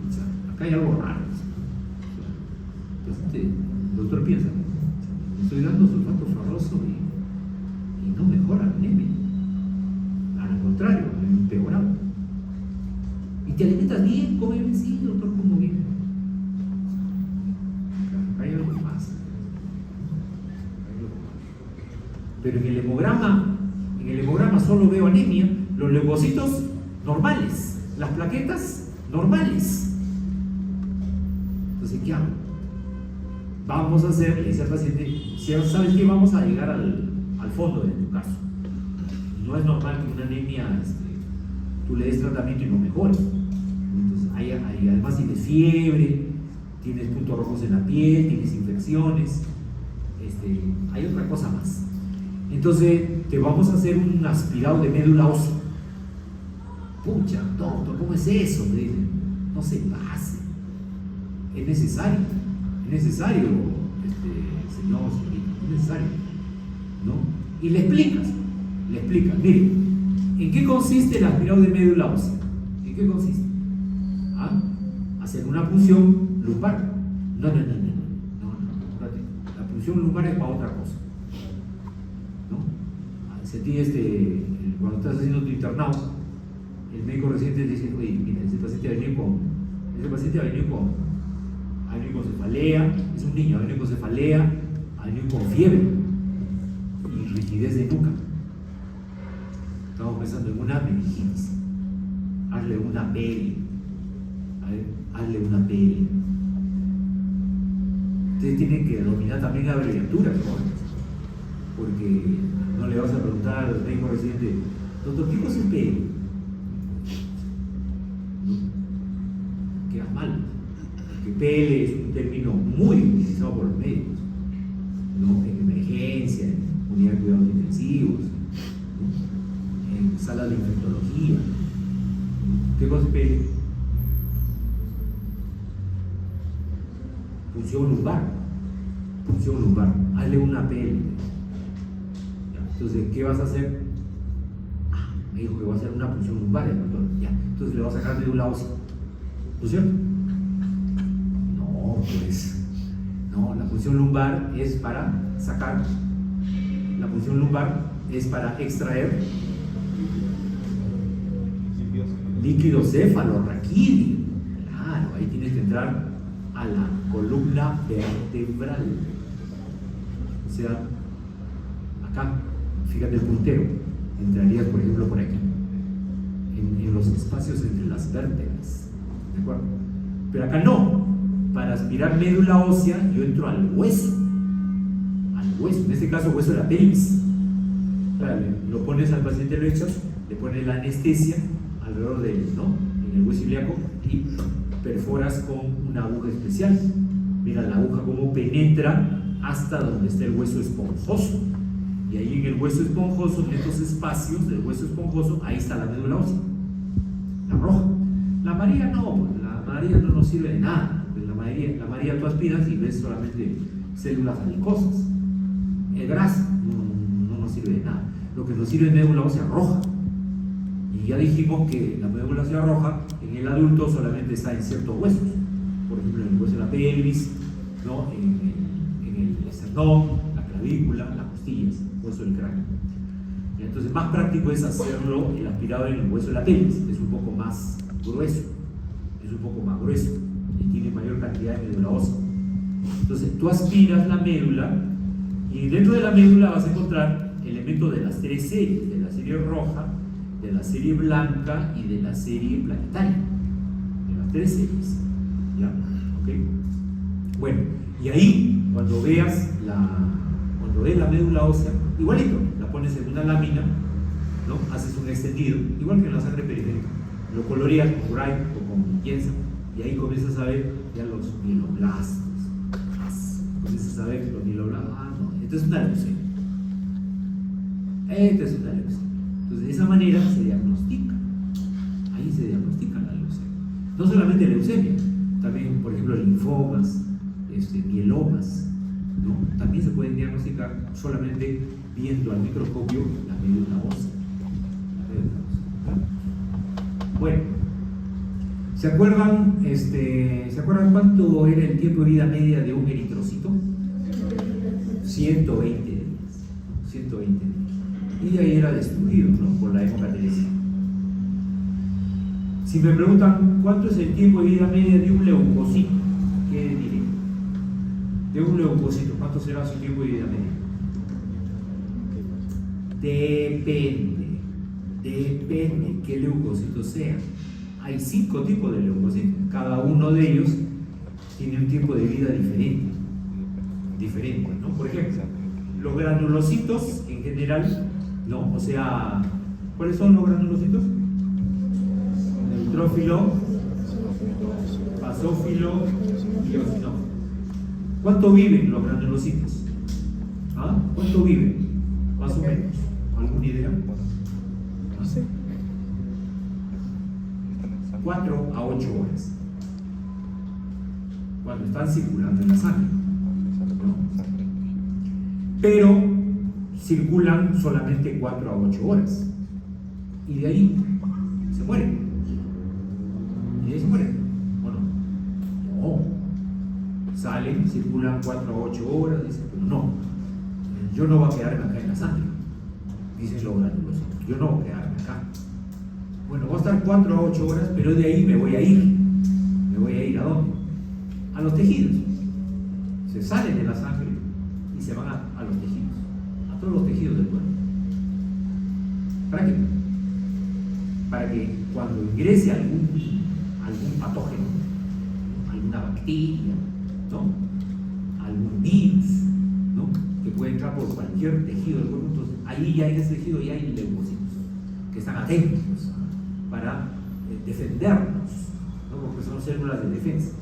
O sea, acá hay algo raro. Entonces, el doctor piensa, me estoy dando sulfato ferroso y no mejora la anemia. Al contrario, ha empeorado. ¿Y te alimentas bien? ¿Come bien? Sí, doctor, como bien. Hay algo más. Pero en el hemograma solo veo anemia, los leucocitos normales, las plaquetas normales. Entonces, ¿qué hago? Vamos a hacer, le dice al paciente, ¿sabes qué? Vamos a llegar al fondo de tu caso. No es normal que una anemia tú le des tratamiento y no mejore. Entonces, además tienes fiebre, tienes puntos rojos en la piel, tienes infecciones, hay otra cosa más. Entonces, te vamos a hacer un aspirado de médula ósea. Pucha, doctor, ¿cómo es eso? Me dicen, no se pase. Es necesario, señor, señorita, es necesario, ¿no? Y le explicas, mire, ¿En qué consiste el aspirado de médula ósea? ¿En qué consiste? ¿Ah? Hacer una punción lumbar. No. La punción lumbar es para otra cosa. ¿No? Cuando estás haciendo tu internado, el médico residente te dice, oye, mira, ese paciente ha venido con cefalea, es un niño, ha venido con cefalea, ha venido con fiebre y rigidez de nuca. Estamos pensando en una meningitis. Hazle una peli. Hazle una peli. Ustedes tienen que dominar también abreviaturas, ¿no? Porque no le vas a preguntar al médico residente, doctor, ¿qué cosa es peli? Queda mal. Porque peli es un término muy utilizado por los médicos, ¿no? En emergencia, en unidad de cuidados intensivos, ¿no? En sala de infectología. ¿Qué cosa es peli? Punción lumbar, hazle una peli. Entonces, ¿qué vas a hacer? Me dijo que va a hacer una punción lumbar, el doctor. Ya, entonces le va a sacar médula ósea. ¿No es cierto? No, pues. No, la punción lumbar es para sacar. La punción lumbar es para extraer líquido cefalorraquídeo. Claro, ahí tienes que entrar a la columna vertebral. O sea, acá, fíjate el puntero, entrarías por ejemplo por aquí, en los espacios entre las vértebras, ¿de acuerdo? Pero acá no, para aspirar médula ósea yo entro al hueso, en este caso hueso de la pelvis. Claro, lo pones al paciente, lo echas, le pones la anestesia alrededor de él, ¿no? En el hueso ilíaco y perforas con una aguja especial. Mira la aguja cómo penetra hasta donde está el hueso esponjoso, y ahí en el hueso esponjoso, en estos espacios del hueso esponjoso, ahí está la médula ósea, la roja. La amarilla no, pues la amarilla no nos sirve de nada. Pues la amarilla tú aspiras y ves solamente células adiposas, grasa, no nos sirve de nada. Lo que nos sirve es médula ósea roja. Y ya dijimos que la médula ósea roja en el adulto solamente está en ciertos huesos, por ejemplo en el hueso de la pelvis, ¿no? en el esternón, la clavícula, las costillas, hueso del cráneo. Entonces más práctico es hacerlo el aspirado en el hueso de la pelvis, es un poco más grueso, y tiene mayor cantidad de médula ósea. Entonces tú aspiras la médula y dentro de la médula vas a encontrar elementos de las tres series, de la serie roja, de la serie blanca y de la serie planetaria, de las tres series. ¿Ya? ¿Okay? Bueno, y ahí cuando ves la médula ósea, igualito, la pones en una lámina, ¿no? Haces un extendido, igual que en la sangre periférica, lo coloreas con Bright o con Jensen, y ahí comienzas a ver ya los mieloblastos, comienzas a ver los mieloblastos, no, esto es una leucemia, entonces de esa manera se diagnostica, ahí se diagnostica la leucemia, no solamente leucemia, también por ejemplo linfomas, mielomas, ¿no? También se pueden diagnosticar solamente viendo al microscopio la médula ósea. Bueno, ¿se acuerdan cuánto era el tiempo de vida media de un eritrocito? 120 días. 120 días. Y de ahí era destruido, ¿no? Por la hemocataresia. Si me preguntan cuánto es el tiempo de vida media de un leucocito, ¿qué diré? De un leucocito, ¿cuánto será su tiempo de vida media? Depende qué leucocito sea. Hay 5 tipos de leucocitos, cada uno de ellos tiene un tiempo de vida diferente, ¿no? Por ejemplo, los granulocitos en general, ¿no? O sea, ¿cuáles son los granulocitos? Neutrófilo, basófilo y eosinófilo. ¿Cuánto viven los granulocitos? ¿Ah? ¿Cuánto viven? Más o menos. ¿Alguna idea? No sé. 4 a 8 horas. Cuando están circulando en la sangre, ¿no? Pero circulan solamente 4 a 8 horas. y de ahí se mueren. Y de ahí se mueren. Bueno, no. Salen, circulan 4 a 8 horas, dicen, pero no. Yo no voy a quedarme acá en la sangre, dicen los granulosos. Yo no voy a quedarme acá. Bueno, voy a estar 4 a 8 horas, pero de ahí me voy a ir. ¿Me voy a ir a dónde? A los tejidos. Se salen de la sangre y se van a los tejidos, a todos los tejidos del cuerpo. ¿Para qué? Para que cuando ingrese algún patógeno, alguna bacteria, ¿no? Algún virus, ¿no? Que puede entrar por cualquier tejido del cuerpo, entonces ahí ya en ese tejido ya hay leucocitos que están atentos para defendernos, ¿no? Porque son células de defensa,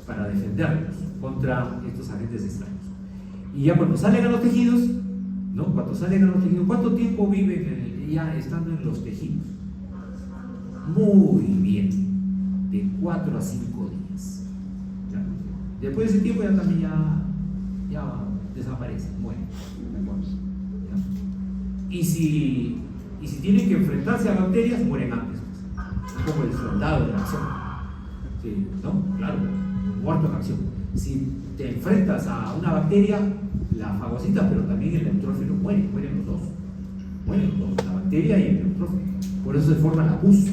para defendernos contra estos agentes extraños. Y ya cuando salen a los tejidos, ¿no? Cuando salen a los tejidos, ¿cuánto tiempo viven ya estando en los tejidos? Muy bien, de 4 a 5 días. ¿Ya? Después de ese tiempo ya también ya desaparecen, mueren. ¿Ya? Y si tienen que enfrentarse a bacterias, mueren antes. Es como el soldado de la acción. Sí, ¿no? Claro, muerto en acción. Si te enfrentas a una bacteria, la fagocita, pero también el neutrófilo, mueren los dos. Mueren los dos, la bacteria y el neutrófilo. Por eso se forma la pus.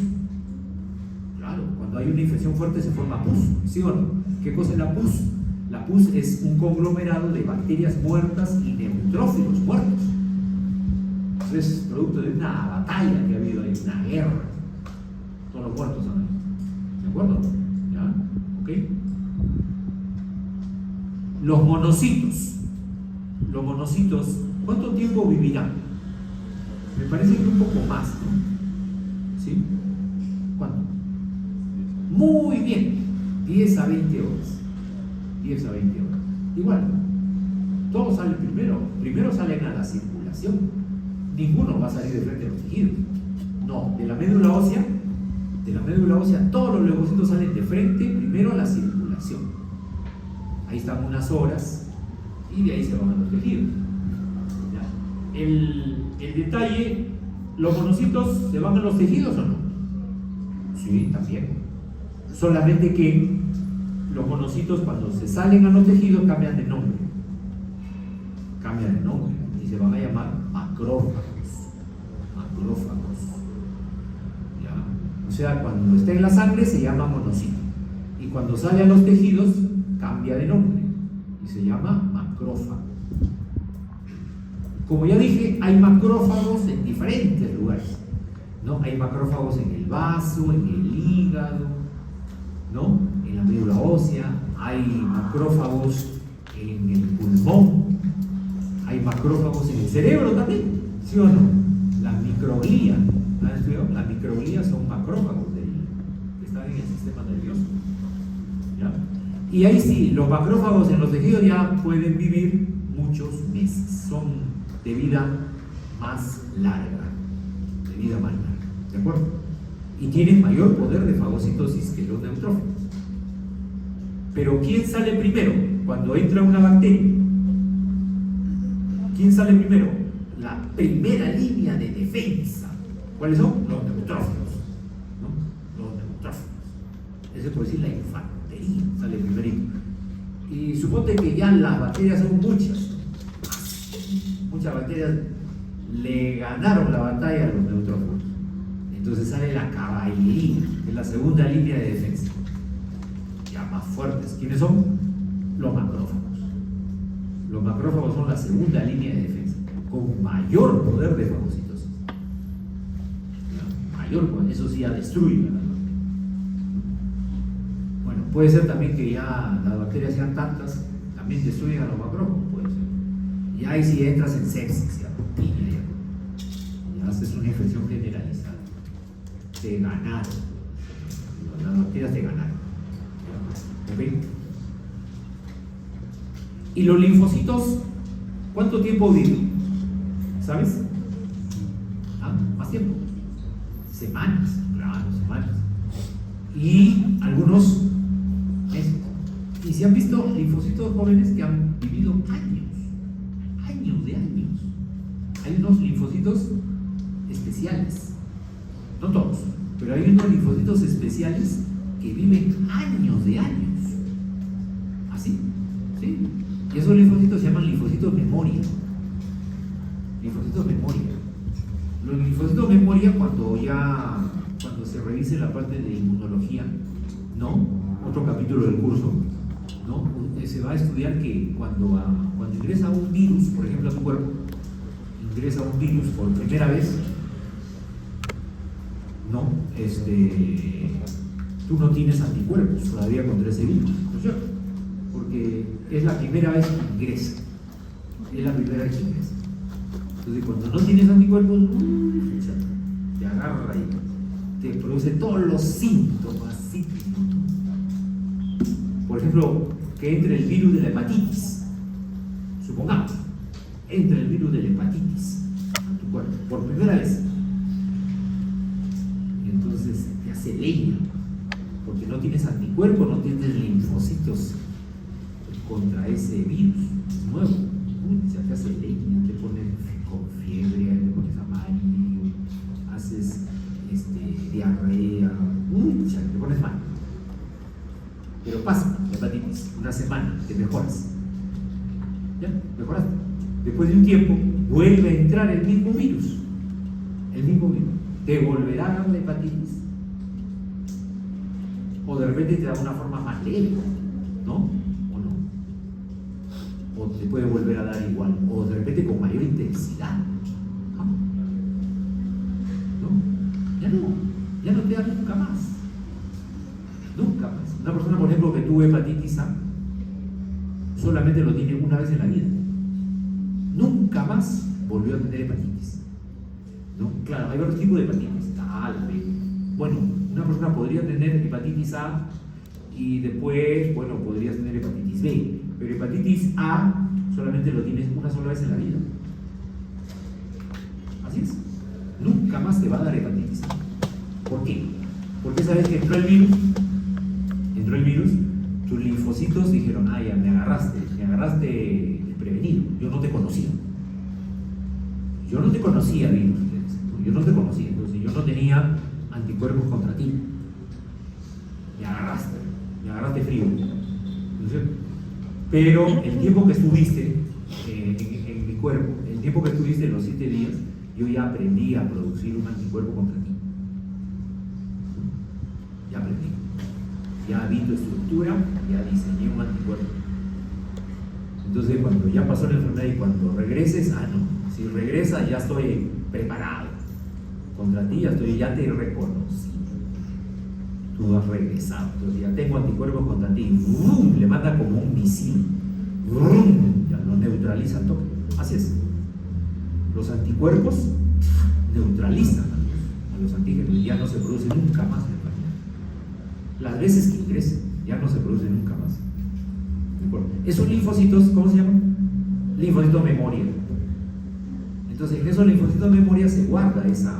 Claro, cuando hay una infección fuerte se forma pus, ¿sí o no? ¿Qué cosa es la pus? La pus es un conglomerado de bacterias muertas y neutrófilos muertos. Eso es producto de una batalla que ha habido ahí, una guerra. Todos los muertos han. ¿De acuerdo? ¿Ya? ¿Ok? Los monocitos. Los monocitos, ¿cuánto tiempo vivirán? Me parece que un poco más, ¿no? ¿Sí? ¿Cuánto? Muy bien, 10 a 20 horas. 10 a 20 horas. Igual, todos salen primero salen a la circulación. Ninguno va a salir de frente a los tejidos. No, de la médula ósea, todos los leucocitos salen de frente primero a la circulación. Ahí están unas horas y de ahí se van a los tejidos. ¿Ya? El detalle, ¿los monocitos se van a los tejidos o no? Sí, también. Solamente que los monocitos cuando se salen a los tejidos cambian de nombre. Y se van a llamar macrófagos. ¿Ya? O sea, cuando está en la sangre se llama monocito. Y cuando sale a los tejidos cambia de nombre y se llama macrófago. Como ya dije, hay macrófagos en diferentes lugares, ¿no? Hay macrófagos en el vaso, en el hígado, ¿no? En la médula ósea, hay macrófagos en el pulmón, hay macrófagos en el cerebro también, ¿sí o no? Las microglías, ¿han estudiado? Las microglías son macrófagos que están en el sistema nervioso, ¿ya? Y ahí sí, los macrófagos en los tejidos ya pueden vivir muchos meses, son de vida más larga, ¿de acuerdo? Y tienen mayor poder de fagocitosis que los neutrófilos. Pero ¿quién sale primero cuando entra una bacteria? ¿Quién sale primero? La primera línea de defensa. ¿Cuáles son? Los neutrófilos, ¿no? Los neutrófilos. Eso es por decir la infantería, sale primerito. Y suponte que ya las bacterias son muchas bacterias le ganaron la batalla a los neutrófilos. Entonces sale la caballería, que es la segunda línea de defensa. Ya más fuertes. ¿Quiénes son? Los macrófagos. Los macrófagos son la segunda línea de defensa, con mayor poder de fagocitosis. Mayor, eso sí ya destruye. Bueno, puede ser también que ya las bacterias sean tantas, también destruyen a los macrófagos, puede ser. Y ahí si entras en sepsis, ya haces una infección generalizada. Te ganaron. Las bacterias te ganaron. ¿Ok? ¿Y los linfocitos cuánto tiempo viven? ¿Sabes? Más tiempo. Semanas, claro, semanas. Y algunos meses. Y se han visto linfocitos jóvenes que han vivido años de años. Hay unos linfocitos especiales especiales. No todos, pero hay unos linfocitos especiales que viven años de años. ¿Así? ¿Sí? Y esos linfocitos se llaman linfocitos memoria. Linfocitos memoria. Los linfocitos memoria, cuando se revise la parte de inmunología, ¿no? Otro capítulo del curso, ¿no? Se va a estudiar que cuando ingresa un virus, por ejemplo, a tu cuerpo, ingresa un virus por primera vez, ¿no? Tú no tienes anticuerpos todavía contra ese virus, ¿no es cierto? Porque es la primera vez que ingresa. Es la primera vez que ingresa. Entonces, cuando no tienes anticuerpos, te agarra y te produce todos los síntomas psíquicos. Por ejemplo, que entre el virus de la hepatitis. Supongamos, entra el virus de la hepatitis a tu cuerpo por primera vez. Y entonces te hace leña, porque no tienes anticuerpos, no tienes linfocitos contra ese virus nuevo. Se te hace leña, te pones con fiebre, te pones amarillo, haces diarrea, te pones mal. Pero pasa la hepatitis, una semana, te mejoras. ¿Ya? Mejoraste. Después de un tiempo, vuelve a entrar el mismo virus. El mismo virus. ¿Te volverá a dar la hepatitis? O de repente te da una forma más leve, ¿no? ¿O no? O te puede volver a dar igual. O de repente con mayor intensidad. ¿No? Ya no te da nunca más. Nunca más. Una persona, por ejemplo, que tuvo hepatitis A, solamente lo tiene una vez en la vida. Nunca más volvió a tener hepatitis. ¿No? Claro, hay otros tipos de hepatitis. Tal vez. Bueno, una persona podría tener hepatitis A y después, bueno, podría tener hepatitis B. Pero hepatitis A solamente lo tienes una sola vez en la vida. Así es. Nunca más te va a dar hepatitis A. ¿Por qué? Porque sabes que entró el virus, tus linfocitos dijeron, ya me agarraste desprevenido, yo no te conocía, virus, yo no te conocía, entonces yo no tenía anticuerpos contra ti, me agarraste frío, ¿no es cierto? Pero el tiempo que estuviste en mi cuerpo, el tiempo que estuviste los 7 días, yo ya aprendí a producir un anticuerpo contra ti, ya aprendí. Ya vi tu estructura, ya diseñé un anticuerpo. Entonces, cuando ya pasó la enfermedad y cuando regreses, no. Si regresas, ya estoy preparado. Contra ti ya te reconocí. Tú has regresado. Entonces, ya tengo anticuerpos contra ti. ¡Bum! Le manda como un misil. ¡Bum! Ya lo neutraliza al toque. Así es. Los anticuerpos neutralizan a los antígenos y ya no se produce nunca más. Las veces que ingresen, ya no se produce nunca más. ¿De acuerdo? Esos linfocitos, ¿cómo se llaman? Linfocitos memoria. Entonces, en esos linfocitos memoria se guarda esa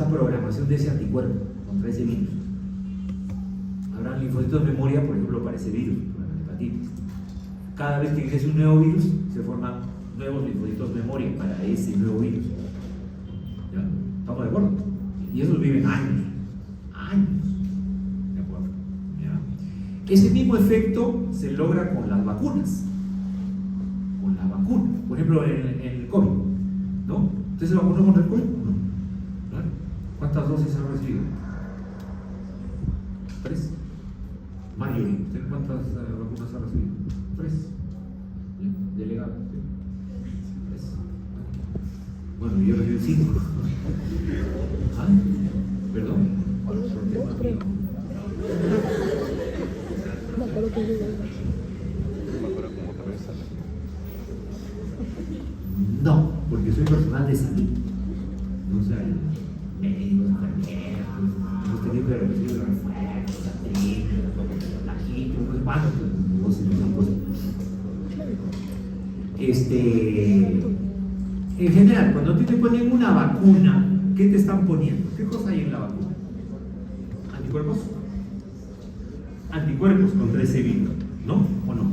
programación de ese anticuerpo contra ese virus. Habrá linfocitos memoria, por ejemplo, para ese virus, para la hepatitis. Cada vez que ingrese un nuevo virus, se forman nuevos linfocitos memoria para ese nuevo virus. ¿Ya? ¿Estamos de acuerdo? Y esos viven años. Ese mismo efecto se logra con las vacunas. Con la vacuna. Por ejemplo, en el COVID, ¿no? ¿Usted se vacunó contra el COVID? No. ¿Cuántas dosis ha recibido? 3. Mario, ¿usted cuántas vacunas ha recibido? 3. Delegado. 3. Bueno, yo recibí 5. Perdón. No, porque soy personal de salud. No sé, médicos, enfermeros, hemos tenido que recibir refuerzos, aquí, no sé cuántos, no sé en general, cuando a ti te ponen una vacuna, ¿qué te están poniendo? ¿Qué cosa hay en la vacuna? ¿Anticuerpos? Anticuerpos contra ese virus, ¿no? ¿O no?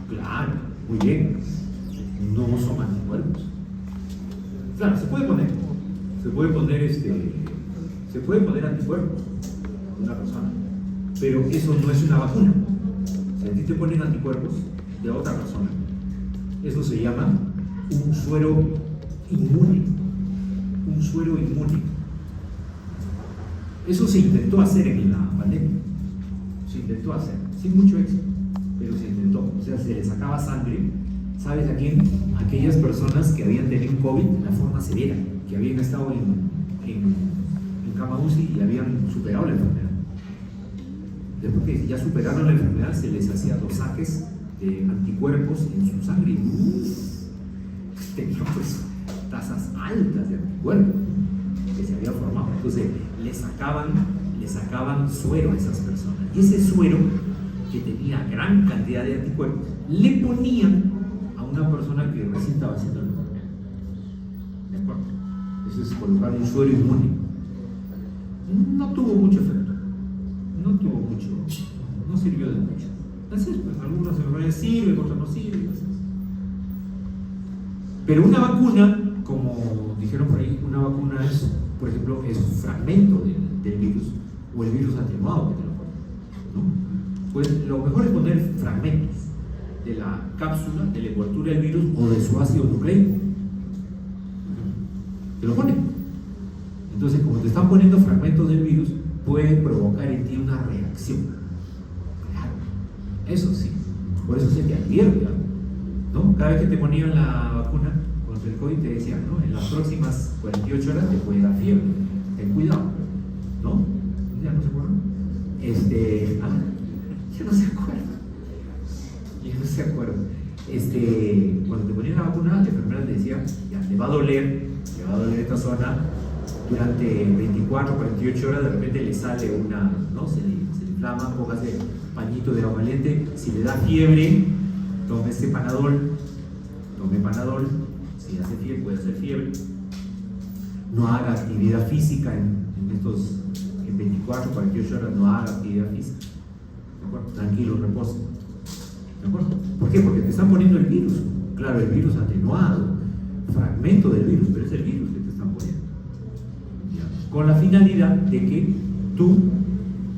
Claro, muy bien. No son anticuerpos. Claro, se puede poner anticuerpos en una persona, pero eso no es una vacuna. Si a ti te ponen anticuerpos de otra persona, eso se llama un suero inmune. Un suero inmune. Eso se intentó hacer en la pandemia. Se intentó hacer, sin mucho éxito, pero se intentó. O sea, se le sacaba sangre, ¿sabes a quién? A aquellas personas que habían tenido un COVID de una forma severa, que habían estado en cama UCI y habían superado la enfermedad. Después que ya superaron la enfermedad, se les hacía dosajes de anticuerpos en su sangre. Tenían pues tasas altas de anticuerpos que se habían formado. Entonces le sacaban suero a esas personas. Y ese suero, que tenía gran cantidad de anticuerpos, le ponían a una persona que recién estaba haciendo la enfermedad. ¿De acuerdo? Eso es colocar un suero inmune. No tuvo mucho efecto. No sirvió de mucho. Entonces, pues, algunas enfermedades sirven, otras no sirven. Pero una vacuna, como dijeron por ahí, una vacuna es, por ejemplo, es un fragmento del virus, o el virus atenuado que te lo ponen, ¿no? Pues lo mejor es poner fragmentos de la cápsula, de la envoltura del virus o de su ácido nucleico. Te lo ponen. Entonces, como te están poniendo fragmentos del virus, puede provocar en ti una reacción. Claro, eso sí. Por eso se te advierte, ¿no? Cada vez que te ponían la vacuna contra el COVID te decían, ¿no? En las próximas 48 horas te puede dar fiebre. Ten cuidado, ¿no? ¿Ya no se acuerdan? Ya no se acuerdan. Cuando te ponían la vacuna, la enfermera te decía, ya, le va a doler esta zona. Durante 24 o 48 horas de repente le sale una, ¿no? Se le inflama, póngase pañito de agua caliente. Si le da fiebre, tome panadol. Si hace fiebre, puede hacer fiebre. No haga actividad física en 24 o 48 horas, no haga actividad física. ¿De acuerdo? Tranquilo, reposo. ¿De acuerdo? ¿Por qué? Porque te están poniendo el virus. Claro, el virus atenuado, fragmento del virus, pero es el virus que te están poniendo. Con la finalidad de que tú,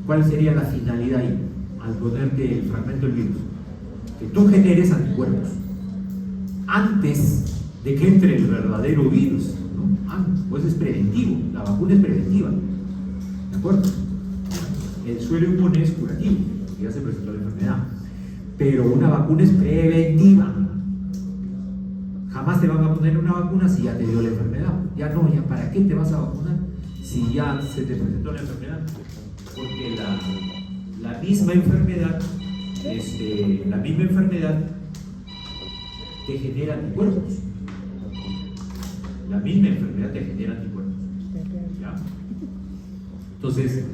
¿cuál sería la finalidad ahí al ponerte el fragmento del virus? Que tú generes anticuerpos antes de que entre el verdadero virus, ¿no? Pues es preventivo, la vacuna es preventiva, ¿de acuerdo? El suero inmune es curativo, ya se presentó la enfermedad, pero una vacuna es preventiva. Jamás te van a poner una vacuna si ya te dio la enfermedad. Ya no, ya para qué te vas a vacunar si ya se te presentó la enfermedad, porque la misma enfermedad te genera anticuerpos. La misma enfermedad te genera anticuerpos. ¿Ya? Entonces,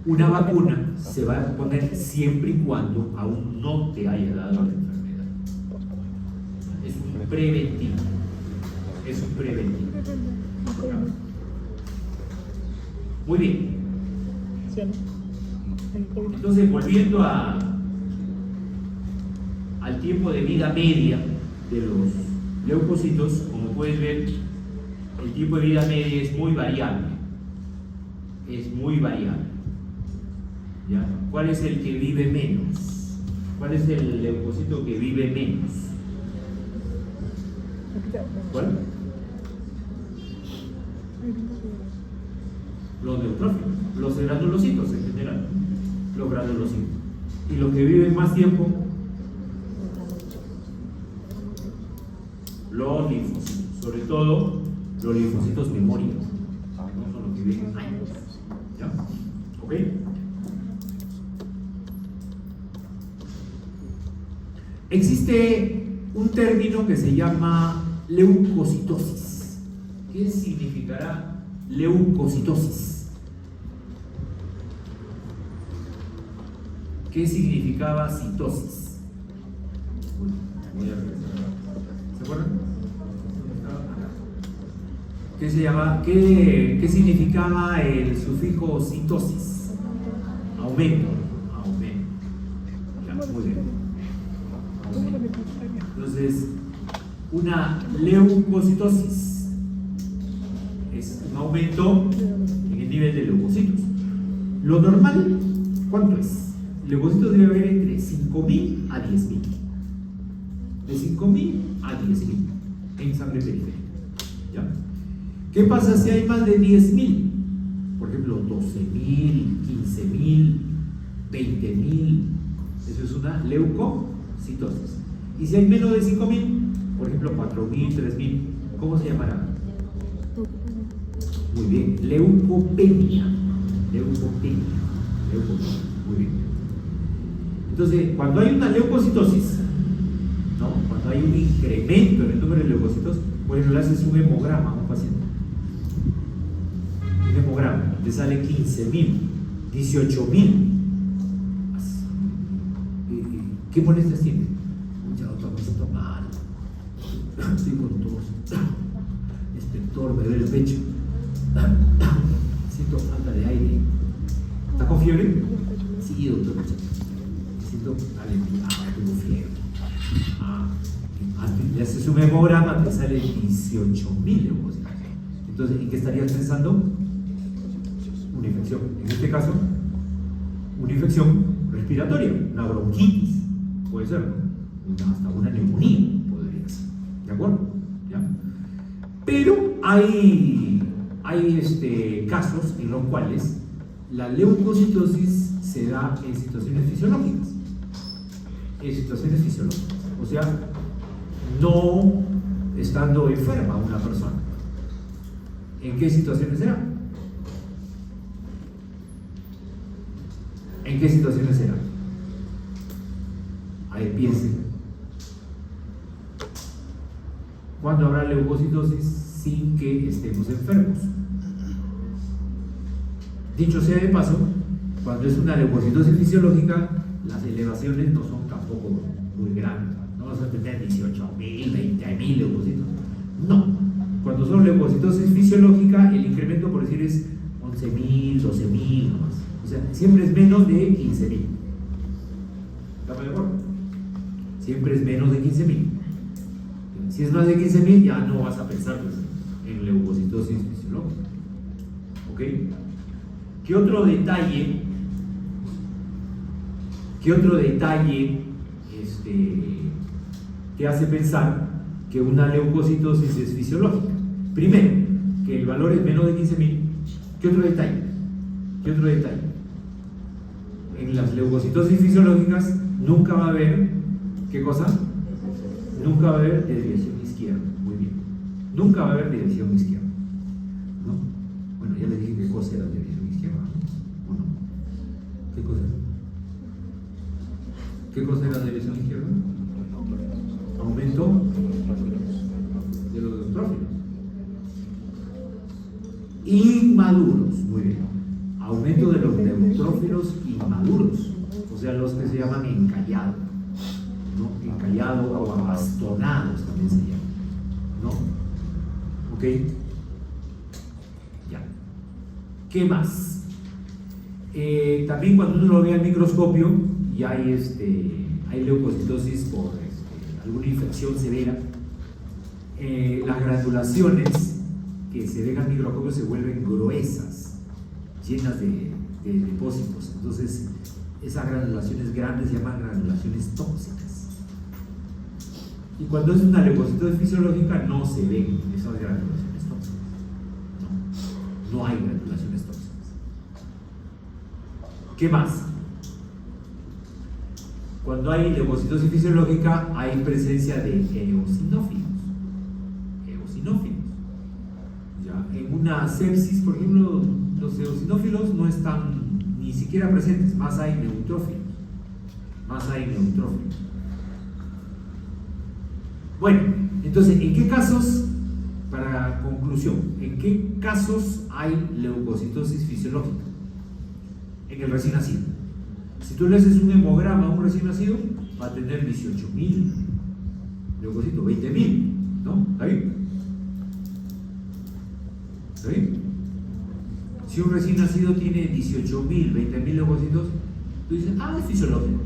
una vacuna se va a poner siempre y cuando aún no te haya dado la enfermedad. Es un preventivo. ¿Ya? Muy bien. Entonces, volviendo al tiempo de vida media de los leucocitos, como puedes ver, el tiempo de vida media es muy variable. ¿Ya? ¿Cuál es el que vive menos? ¿Cuál es el leucocito que vive menos? ¿Cuál? Los neutrófilos, los granulocitos en general, los granulocitos. Y los que viven más tiempo, los linfocitos, sobre todo los linfocitos memoria, ¿no? Son los que viven años. ¿Ya? ¿Ok? Existe un término que se llama leucocitosis. ¿Qué significará leucocitosis? ¿Qué significaba citosis? Voy a regresar. ¿Se acuerdan? ¿Qué significaba el sufijo citosis? Aumento. Ya, muy bien. Entonces, una leucocitosis es un aumento en el nivel de leucocitos. Lo normal, ¿cuánto es? Leucocitos debe haber entre 5.000 a 10.000. De 5.000 a 10.000 en sangre periférica. ¿Ya? ¿Qué pasa si hay más de 10.000? Por ejemplo, 12.000, 15.000, 20.000. Eso es una leucocitosis. Y si hay menos de 5.000, por ejemplo, 4.000, 3.000, ¿cómo se llamará? Muy bien, leucopenia. Leucopenia. Leucopenia. Muy bien. Entonces, cuando hay una leucocitosis, ¿no? Cuando hay un incremento en el número de leucocitos, por ejemplo, le haces un hemograma a un paciente. Un hemograma, te sale 15.000, 18.000. ¿Qué molestias tiene? Mucha doctor, me siento mal. Estoy con tos. Espector, me duele el pecho. Siento falta de aire. ¿Está con fiebre? Sí, doctor. Siento tengo fiebre. Le haces un hemograma, te sale 18.000 leucocitos. Entonces, ¿en qué estarías pensando? Una infección. En este caso, una infección respiratoria, una bronquitis. Puede ser, ¿no? Hasta una neumonía podría ser. ¿De acuerdo? ¿Ya? Pero hay casos en los cuales la leucocitosis se da en situaciones fisiológicas. En situaciones fisiológicas. O sea, no estando enferma una persona. ¿En qué situaciones será? ¿En qué situaciones será? Ahí piensen. ¿Cuándo habrá leucocitosis sin que estemos enfermos? Dicho sea de paso, cuando es una leucocitosis fisiológica, las elevaciones no son tampoco muy grandes. No vas a tener 18.000, 20.000 leucocitos. No. Cuando son leucocitosis fisiológica, el incremento, por decir, es 11.000, 12.000 nomás. O sea, siempre es menos de 15.000. ¿Estamos de acuerdo? Siempre es menos de 15.000. Si es más de 15.000, ya no vas a pensar pues, en leucocitosis fisiológica. ¿Ok? ¿Qué otro detalle te hace pensar que una leucocitosis es fisiológica? Primero, que el valor es menos de 15.000. ¿Qué otro detalle? En las leucocitosis fisiológicas nunca va a haber, ¿qué cosa? Nunca va a haber desviación izquierda. Muy bien. Nunca va a haber desviación izquierda. ¿No? Bueno, ya les dije qué cosa era desviación izquierda. ¿O no? ¿Qué cosa? ¿Qué cosa era desviación izquierda? Aumento de los neutrófilos. Inmaduros. Muy bien. Aumento de los neutrófilos inmaduros. O sea, los que se llaman encallados. ¿No? Encallado o abastonados también se llama, ¿no? ¿Ok? Ya. ¿Qué más? También cuando uno lo ve al microscopio y hay leucocitosis por alguna infección severa, las granulaciones que se ven al microscopio se vuelven gruesas, llenas de depósitos. Entonces, esas granulaciones grandes se llaman granulaciones tóxicas. Y cuando es una leucocitosis fisiológica no se ven esas granulaciones tóxicas. No hay granulaciones tóxicas. ¿Qué más? Cuando hay leucocitosis fisiológica hay presencia de eosinófilos. ¿Ya? En una sepsis, por ejemplo, los eosinófilos no están ni siquiera presentes, más hay neutrófilos. Bueno, entonces, ¿en qué casos, para conclusión, en qué casos hay leucocitosis fisiológica? En el recién nacido. Si tú le haces un hemograma a un recién nacido, va a tener 18.000 leucocitos, 20.000, ¿no? ¿Está bien? ¿Está bien? Si un recién nacido tiene 18.000, 20.000 leucocitos, tú dices, es fisiológico.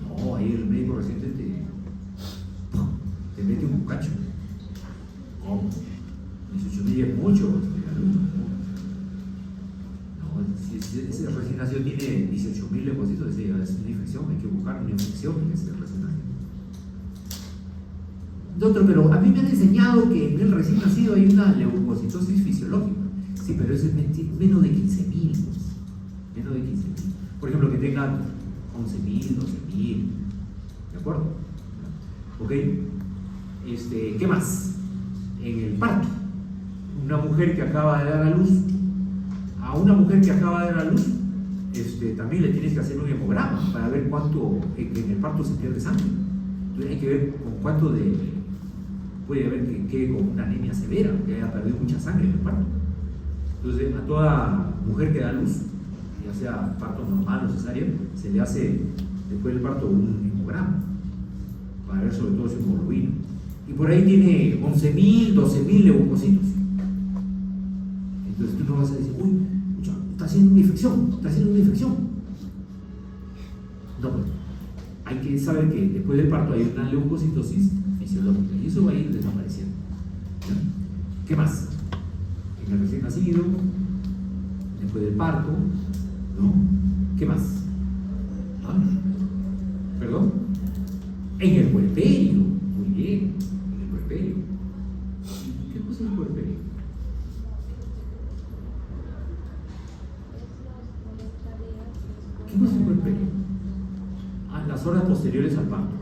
No, ahí el médico reciente te mete un cacho. ¿Cómo? 18.000 es mucho, alumno. No, si ese recién nacido tiene 18.000 leucocitos, es una infección, hay que buscar una infección en ese recién nacido. Doctor, pero a mí me han enseñado que en el recién nacido hay una leucocitosis fisiológica. Sí, pero eso es menos de 15.000. Menos de 15.000. Por ejemplo, que tengan 11.000, 12.000. ¿De acuerdo? ¿Ok? ¿Qué más? En el parto. Una mujer que acaba de dar a luz. A una mujer que acaba de dar a luz, también le tienes que hacer un hemograma para ver cuánto en el parto se pierde sangre. Entonces hay que ver con cuánto puede haber que quede con una anemia severa, que haya perdido mucha sangre en el parto. Entonces, a toda mujer que da luz, ya sea parto normal o cesárea, se le hace después del parto un hemograma para ver sobre todo su hemoglobina. Y por ahí tiene 11.000, 12.000 leucocitos. Entonces tú no vas a decir, uy, está haciendo una infección, está haciendo una infección. No, hay que saber que después del parto hay una leucocitosis fisiológica y eso va a ir desapareciendo. ¿Ya? ¿Qué más? En el recién nacido, después del parto, ¿no? ¿Qué más? ¿Ah? ¿Perdón? En el puerperio, muy bien, en el puerperio. ¿Qué cosa es el puerperio? ¿Qué cosa es el puerperio? Las horas posteriores al parto.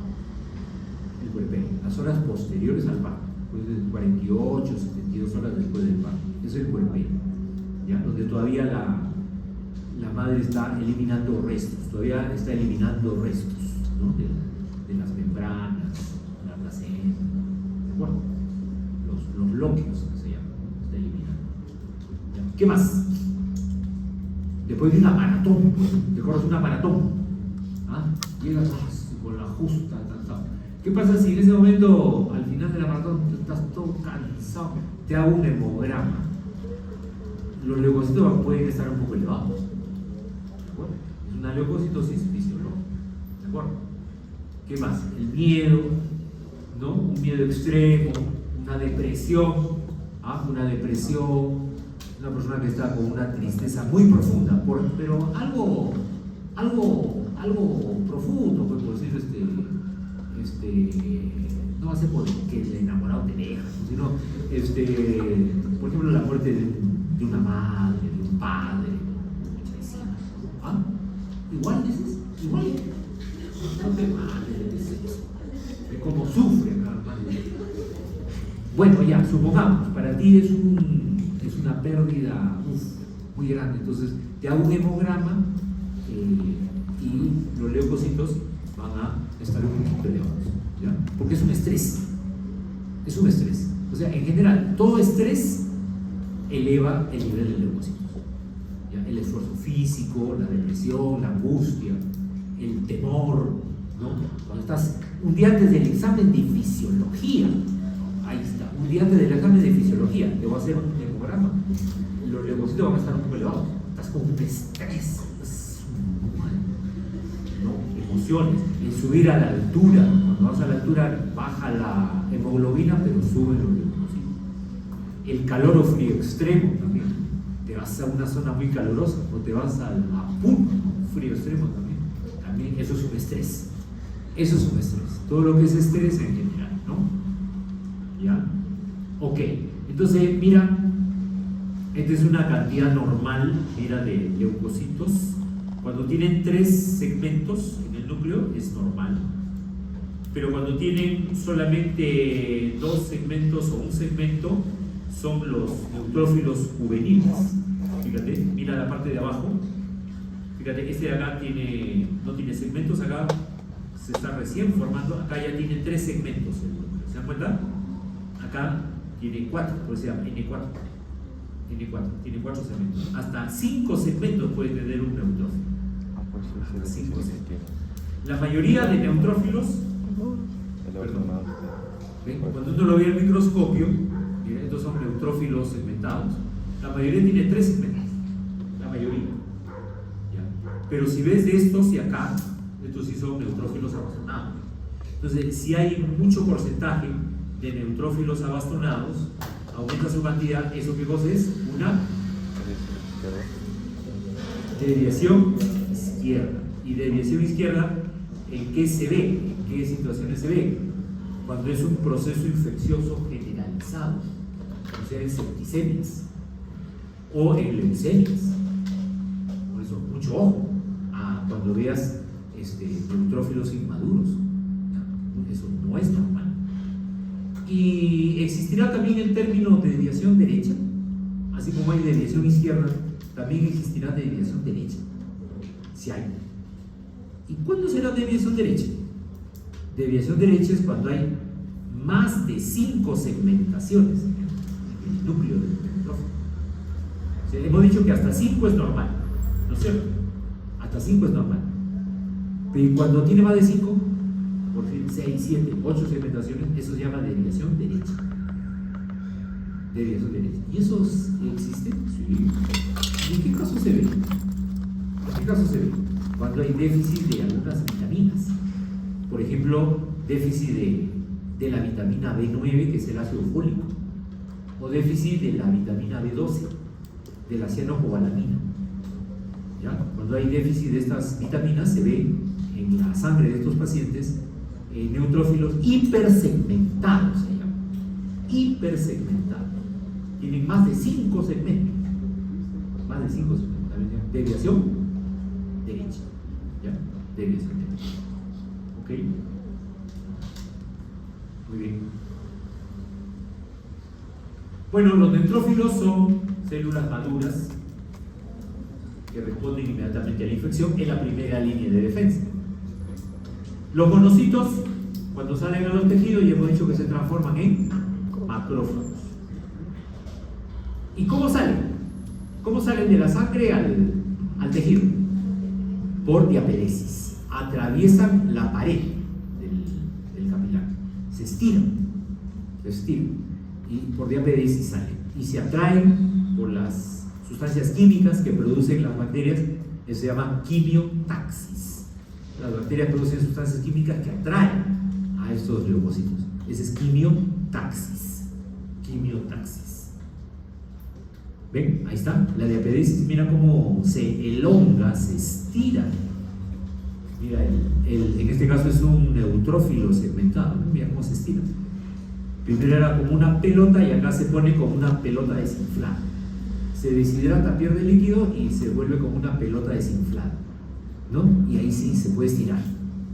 El puerperio, las horas posteriores al parto, pues de 48, 72 horas después del parto. Eso es el puerperio, ¿ya? Donde todavía la madre está eliminando restos, ¿no? de las membranas, la placenta, ¿de acuerdo? Los bloqueos que se llaman, ¿no? Está eliminando. ¿Ya? ¿Qué más? Después de una maratón, ¿te acuerdas de una maratón? ¿Ah? Llegas con la justa, cansado. ¿Qué pasa si en ese momento, al final de la maratón, estás todo cansado? Te hago un hemograma. Los leucocitos pueden estar un poco elevados. ¿De acuerdo? Es una leucocitosis fisiológica. ¿De acuerdo? ¿Qué más? El miedo, ¿no? Un miedo extremo, una depresión, ¿ah? Una depresión, una persona que está con una tristeza muy profunda, pero algo profundo, pues por decir, no va a ser porque el enamorado te deja, sino, por ejemplo, la muerte de una madre, de un padre, de vecino. ¿Ah? Igual dices, igual. No te mates, de cómo sufre cada madre. Bueno, ya, supongamos, para ti es una pérdida muy grande, entonces te hago un hemograma y los leucocitos van a estar un poquito elevados, ¿ya? Porque es un estrés, o sea, en general, todo estrés eleva el nivel de leucocitos, ¿ya? El esfuerzo físico, la depresión, la angustia, el temor, ¿no? Cuando estás un día antes del examen de fisiología, ahí está, un día antes del examen de fisiología, te voy a hacer un hemograma, los leucocitos van a estar un poco elevados, estás con un estrés, ¿no? Emociones, el subir a la altura, cuando vas a la altura baja la hemoglobina, pero suben los leucocitos. El calor o frío extremo también, te vas a una zona muy calurosa o te vas a punto, frío extremo también eso es un estrés. Todo lo que es estrés en general, ¿no? ¿Ya? Ok, entonces mira, esta es una cantidad normal, mira, de leucocitos. Cuando tienen 3 segmentos en el núcleo es normal, pero cuando tienen solamente 2 segmentos o un segmento son los neutrófilos juveniles. Fíjate, mira la parte de abajo. Fíjate, este de acá no tiene segmentos, acá se está recién formando, acá ya tiene 3 segmentos. ¿Se dan cuenta? Acá tiene 4, por eso se llama N4. Tiene 4 segmentos. Hasta 5 segmentos puede tener un neutrófilo. Hasta 5 segmentos. La mayoría de neutrófilos, cuando uno lo ve en el microscopio, estos son neutrófilos segmentados. La mayoría tiene 3 segmentos. La mayoría. Pero si ves de estos y acá, estos sí son neutrófilos abastonados. Entonces, si hay mucho porcentaje de neutrófilos abastonados, aumenta su cantidad, ¿eso qué cosa es? Una desviación izquierda. Y desviación izquierda, ¿en qué se ve? ¿En qué situaciones se ve? Cuando es un proceso infeccioso generalizado, o sea, en septicemias o en leucemias. Por eso, mucho ojo cuando veas neutrófilos inmaduros. Eso no es normal. Y existirá también el término de desviación derecha, así como hay desviación izquierda, también existirá desviación derecha, si hay. ¿Y cuándo será desviación derecha? Desviación derecha es cuando hay más de 5 segmentaciones en el núcleo del neutrófilo. O sea, hemos dicho que hasta 5 es normal, ¿no es cierto? Hasta 5 es normal. Pero cuando tiene más de 5, por fin 6, 7, 8 segmentaciones, eso se llama desviación derecha. Desviación derecha. ¿Y eso existe? Sí. ¿Y en qué caso se ve? ¿En qué caso se ve? Cuando hay déficit de algunas vitaminas. Por ejemplo, déficit de la vitamina B9, que es el ácido fólico, o déficit de la vitamina B12, de la cianocobalamina. ¿Ya? Cuando hay déficit de estas vitaminas, se ve en la sangre de estos pacientes neutrófilos hipersegmentados, se llama. Hipersegmentados. Tienen más de 5 segmentos. Más de 5 segmentos. Desviación derecha. ¿Ya? Desviación derecha. ¿Ok? Muy bien. Bueno, los neutrófilos son células maduras que responden inmediatamente a la infección en la primera línea de defensa. Los monocitos, cuando salen a los tejidos, ya hemos dicho que se transforman en macrófagos. ¿Y cómo salen? ¿Cómo salen de la sangre al tejido? Por diaperesis. Atraviesan la pared del capilar. Se estiran. Y por diaperesis salen. Y se atraen por las sustancias químicas que producen las bacterias, que se llama quimiotaxis. Las bacterias producen sustancias químicas que atraen a estos leucocitos. Ese es quimiotaxis. Quimiotaxis. ¿Ven? Ahí está. La diaperesis, mira cómo se elonga, se estira. Mira, en este caso es un neutrófilo segmentado. Mira cómo se estira. Primero era como una pelota y acá se pone como una pelota desinflada. Se deshidrata, pierde líquido y se vuelve como una pelota desinflada, ¿no? Y ahí sí se puede estirar.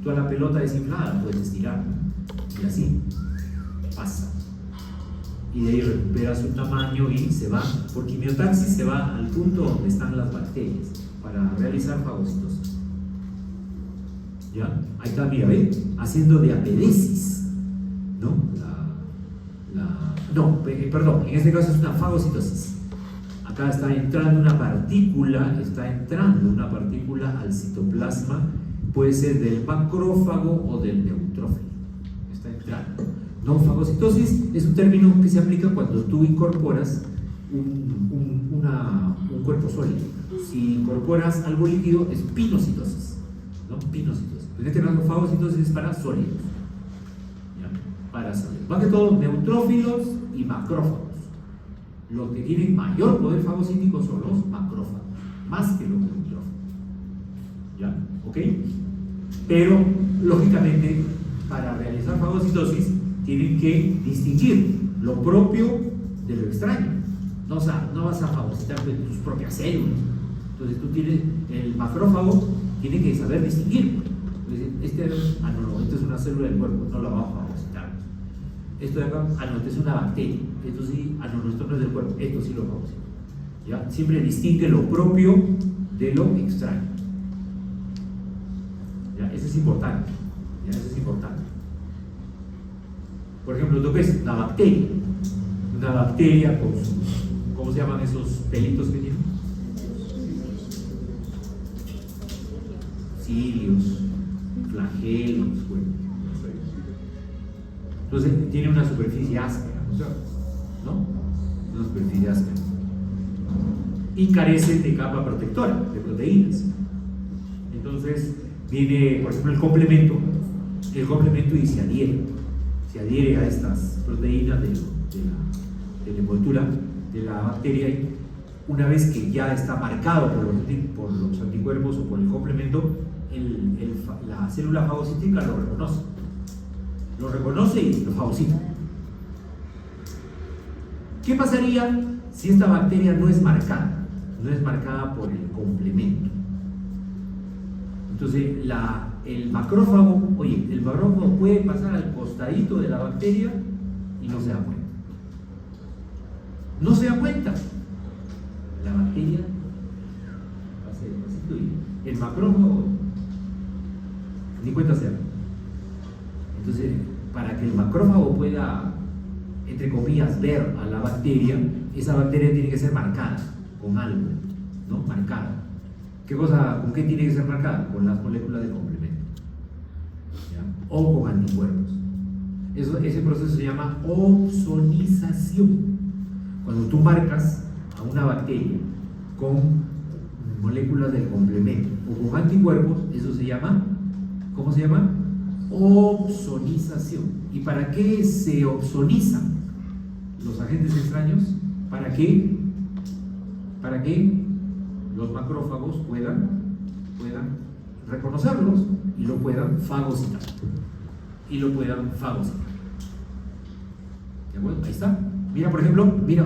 Tú a la pelota desinflada puedes estirar, ¿no? Y así pasa. Y de ahí recupera su tamaño y se va, por quimiotaxis se va al punto donde están las bacterias para realizar fagocitosis. ¿Ya? Ahí está, mira, ¿ve? Haciendo diaperesis, ¿no? Perdón, en este caso es una fagocitosis. Acá está entrando una partícula al citoplasma, puede ser del macrófago o del neutrófilo. Está entrando. No, fagocitosis es un término que se aplica cuando tú incorporas un cuerpo sólido. Si incorporas algo líquido es pinocitosis, ¿no? Pinocitosis. En este caso, fagocitosis es para sólidos. ¿Ya? Para sólidos. Más que todo, neutrófilos y macrófagos. Los que tienen mayor poder fagocítico son los macrófagos, más que los neutrófilos. ¿Ya? ¿Ok? Pero, lógicamente, para realizar fagocitosis, tienen que distinguir lo propio de lo extraño. No vas a fagocitar tus propias células. Entonces, tú tienes, el macrófago tiene que saber distinguir. Esto es una célula del cuerpo, no la vamos a fagocitar. Esto de acá, esto es una bacteria. Esto sí, esto no es del cuerpo, esto sí lo fagocita. ¿Ya? Siempre distingue lo propio de lo extraño. ¿Ya? Eso es importante. ¿Ya? Eso es importante. Por ejemplo, tú ves una bacteria con sus, ¿cómo se llaman esos pelitos que tienen? Cilios, flagelos, bueno. Entonces tiene una superficie áspera, ¿no? Una superficie áspera. Y carece de capa protectora, de proteínas. Entonces viene, por ejemplo, el complemento y se adhiere a estas proteínas de de la envoltura de la bacteria, una vez que ya está marcado por los anticuerpos o por el complemento, la célula fagocítica lo reconoce y lo fagocita. ¿Qué pasaría si esta bacteria no es marcada por el complemento? Entonces el macrófago puede pasar al costadito de la bacteria y no se da cuenta. No se da cuenta. La bacteria pasa despacito y el macrófago ni cuenta se da. Entonces, para que el macrófago pueda, entre comillas, ver a la bacteria, esa bacteria tiene que ser marcada con algo, ¿no? Marcada. ¿Con qué tiene que ser marcada? Con las moléculas de complemento, ¿ya? O con anticuerpos. Ese proceso se llama opsonización. Cuando tú marcas a una bacteria con moléculas del complemento o con anticuerpos, eso se llama, ¿cómo se llama? Opsonización. ¿Y para qué se opsonizan los agentes extraños? ¿Para qué? Para que los macrófagos puedan reconocerlos y lo puedan fagocitar. ¿De acuerdo? Ahí está. Mira, por ejemplo,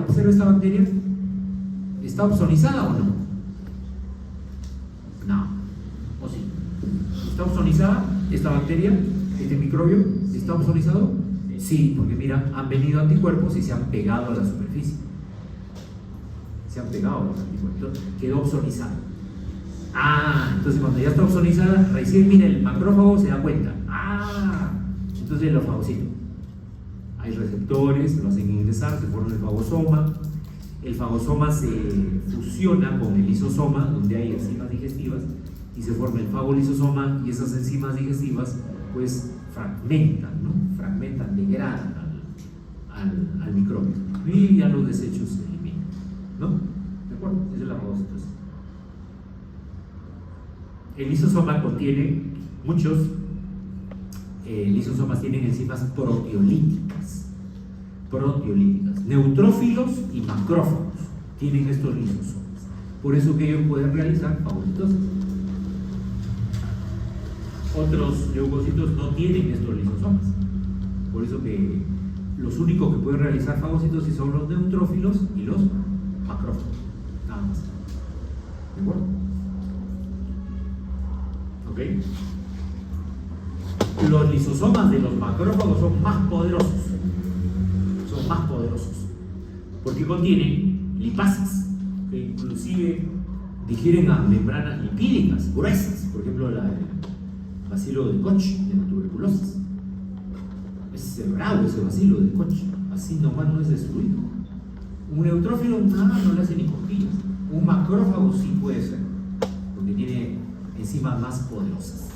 observa esta bacteria. ¿Está opsonizada o no? No. ¿O sí? ¿Está opsonizada esta bacteria? ¿Este microbio? ¿Está opsonizado? Sí, porque mira, han venido anticuerpos y se han pegado a la superficie. Se han pegado a los anticuerpos. Quedó opsonizado. Entonces cuando ya está opsonizada, recién mira el macrófago se da cuenta. Entonces lo fagocita. Hay receptores, lo hacen ingresar, se forma el fagosoma. El fagosoma se fusiona con el lisosoma, donde hay enzimas digestivas, y se forma el fagolisosoma, y esas enzimas digestivas pues fragmentan, degradan al microbio, y ya los desechos se eliminan, ¿no? ¿De acuerdo? Esa es la fagocitosis. El lisosoma contiene muchos lisosomas tienen enzimas proteolíticas, neutrófilos y macrófagos tienen estos lisosomas, por eso que ellos pueden realizar fagocitosis. Otros leucocitos no tienen estos lisosomas, por eso que los únicos que pueden realizar fagocitosis son los neutrófilos y los macrófagos, nada más. ¿De acuerdo? ¿Ok? Los lisosomas de los macrófagos son más poderosos, porque contienen lipases que inclusive digieren a membranas lipídicas gruesas, por ejemplo el bacilo de Koch de la tuberculosis. Es bravo ese bacilo de Koch, así nomás no es destruido. Un neutrófilo no le hace ni cosquillas. Un macrófago sí puede ser, porque tiene enzimas más poderosas.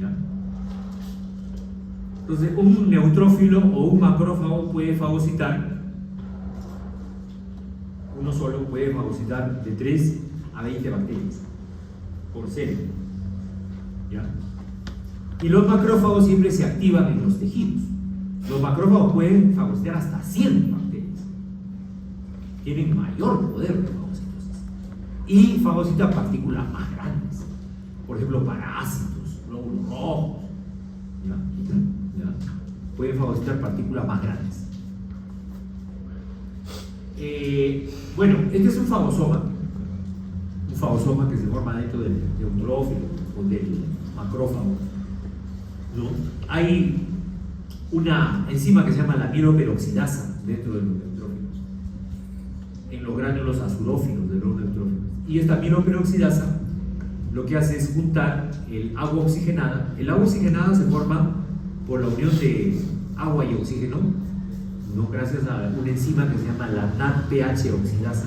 ¿Ya? Entonces, un neutrófilo o un macrófago puede fagocitar, uno solo puede fagocitar de 3 a 20 bacterias por célula. ¿Ya? Y los macrófagos siempre se activan en los tejidos. Los macrófagos pueden fagocitar hasta 100 bacterias. Tienen mayor poder de fagocitosis. Y fagocitan partículas más grandes. Por ejemplo, parásitos, glóbulos rojos. ¿Ya? Pueden fagocitar partículas más grandes. Bueno, este es un fagosoma que se forma dentro del neutrófilo o del macrófago, ¿no? Hay una enzima que se llama la mieloperoxidasa dentro de los neutrófilos, en los gránulos azurófilos de los neutrófilos. Y esta mieloperoxidasa lo que hace es juntar el agua oxigenada. El agua oxigenada se forma por la unión de agua y oxígeno, ¿no? Gracias a una enzima que se llama la NADPH oxidasa.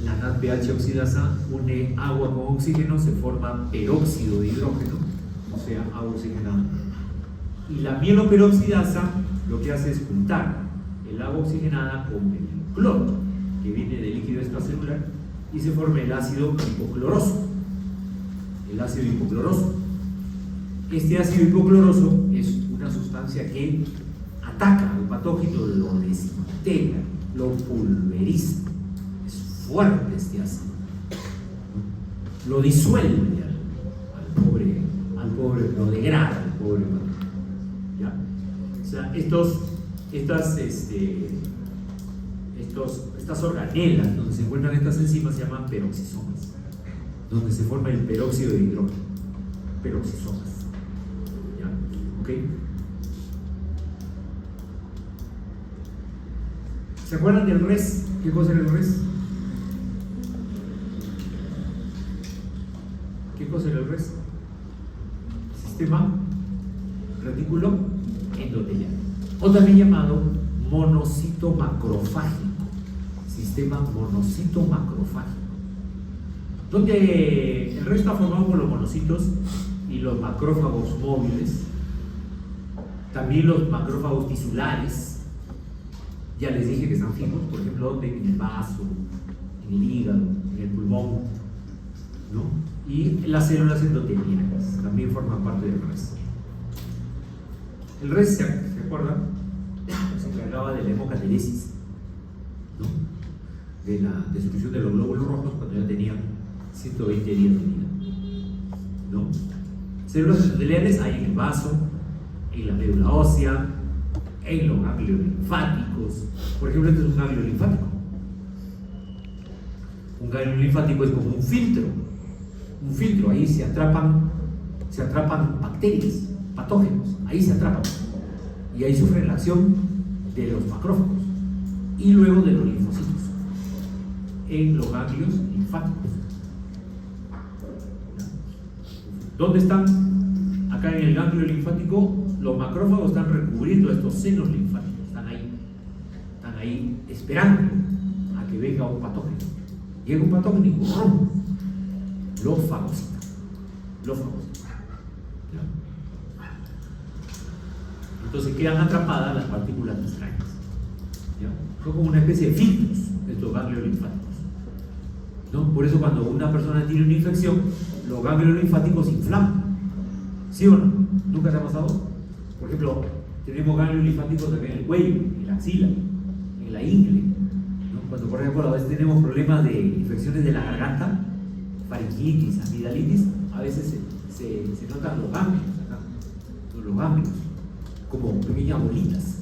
La NADPH oxidasa une agua con oxígeno, se forma peróxido de hidrógeno, o sea, agua oxigenada. Y la mieloperoxidasa lo que hace es juntar el agua oxigenada con el cloro, que viene del líquido extracelular, y se forma el ácido hipocloroso. Este ácido hipocloroso es una sustancia que ataca al patógeno, lo desintegra, lo pulveriza. Es fuerte este ácido. Lo disuelve al pobre, lo degrada al pobre patógeno. ¿Ya? O sea, estas organelas donde se encuentran estas enzimas se llaman peroxisomas, donde se forma el peróxido de hidrógeno. Peroxisomas. ¿Ya? ¿Ok? ¿Se acuerdan del RES? ¿Qué cosa era el RES? ¿Qué cosa era el RES? Sistema retículo endotelial, o también llamado monocito macrofágico. Sistema monocito macrofágico, donde el RES está formado por los monocitos y los macrófagos móviles, también los macrófagos tisulares. Ya les dije que están fijos, por ejemplo, ¿dónde? En el vaso, en el hígado, en el pulmón, ¿no? Y las células endoteliales también forman parte del RES. El RES, ¿se acuerdan? Se encargaba de la hemocateresis, ¿no? De la destrucción de los glóbulos rojos cuando ya tenían 120 días de vida, ¿no? Células endoteliales hay en el vaso, en la médula ósea, en los ganglios linfáticos. Por ejemplo, este es un ganglio linfático. Un ganglio linfático es como un filtro. Un filtro, ahí se atrapan bacterias, patógenos, ahí se atrapan. Y ahí sufren la acción de los macrófagos y luego de los linfocitos en los ganglios linfáticos. ¿Dónde están? Acá en el ganglio linfático, los macrófagos están recubriendo estos senos linfáticos, están ahí esperando a que venga un patógeno. Llega un patógeno y ¡brum! Lo fagocita. Entonces quedan atrapadas las partículas extrañas. ¿Ya? Son como una especie de filtros estos ganglios linfáticos, ¿no? Por eso cuando una persona tiene una infección, los ganglios linfáticos se inflaman. ¿Sí o no? ¿Nunca te ha pasado? Por ejemplo, tenemos ganglios linfáticos también en el cuello, en la axila, en la ingle, ¿no? Cuando, por ejemplo, a veces tenemos problemas de infecciones de la garganta, faringitis, amigdalitis, a veces se notan los ganglios acá, los ganglios, como pequeñas bolitas.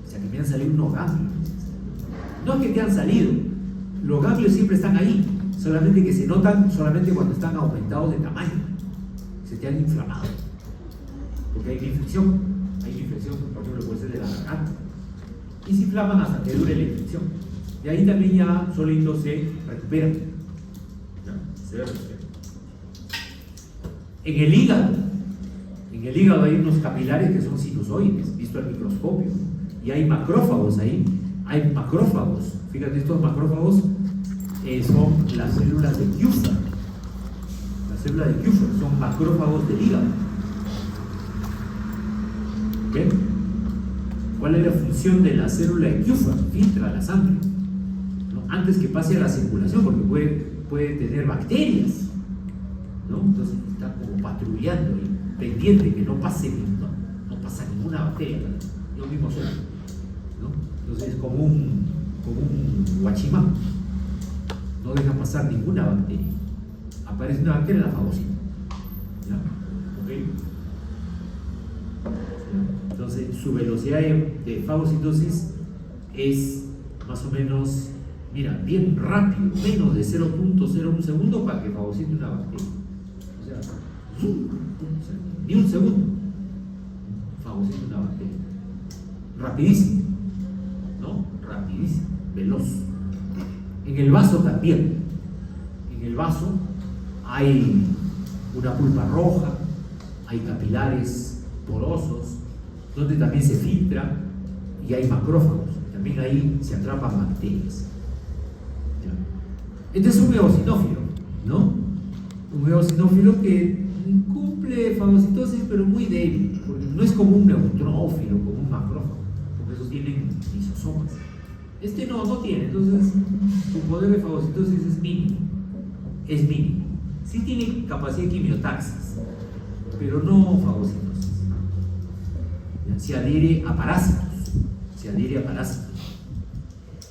O sea, que me han salido unos ganglios. No es que te han salido, los ganglios siempre están ahí, solamente que se notan solamente cuando están aumentados de tamaño, se te han inflamado, porque hay una infección, por ejemplo, puede ser de la garganta, y se inflaman hasta que dure la infección. Y ahí también ya solitos se recuperan. En el hígado hay unos capilares que son sinusoides, visto al microscopio, y hay macrófagos ahí, fíjate, estos macrófagos son las células de Kupffer. Las células de Kupffer son macrófagos del hígado. ¿Ven? ¿Cuál es la función de la célula de Kupffer? Filtra la sangre, ¿no? Antes que pase a la circulación, porque puede tener bacterias, ¿no? Entonces está como patrullando y pendiente que no pasa ninguna bacteria. Yo mismo soy, ¿no? Entonces es como un guachimán, no deja pasar ninguna bacteria. Aparece una bacteria, la fagocita, ¿ya? ¿Ok? Entonces su velocidad de fagocitosis es más o menos, mira, bien rápido, menos de 0.01 segundo para que fagocite una bacteria. O sea, ni un segundo fagocita una bacteria. Rapidísimo, ¿no? Rapidísimo, veloz. En el vaso también. En el vaso hay una pulpa roja, hay capilares porosos, donde también se filtra, y hay macrófagos. También ahí se atrapan bacterias. Este es un eosinófilo, ¿no? Un eosinófilo que cumple fagocitosis, pero muy débil, porque no es como un neutrófilo, como un macrófago, porque esos tienen lisosomas. Este no tiene, entonces su poder de fagocitosis es mínimo. Sí tiene capacidad de quimiotaxis, pero no fagocitosis. se adhiere a parásitos,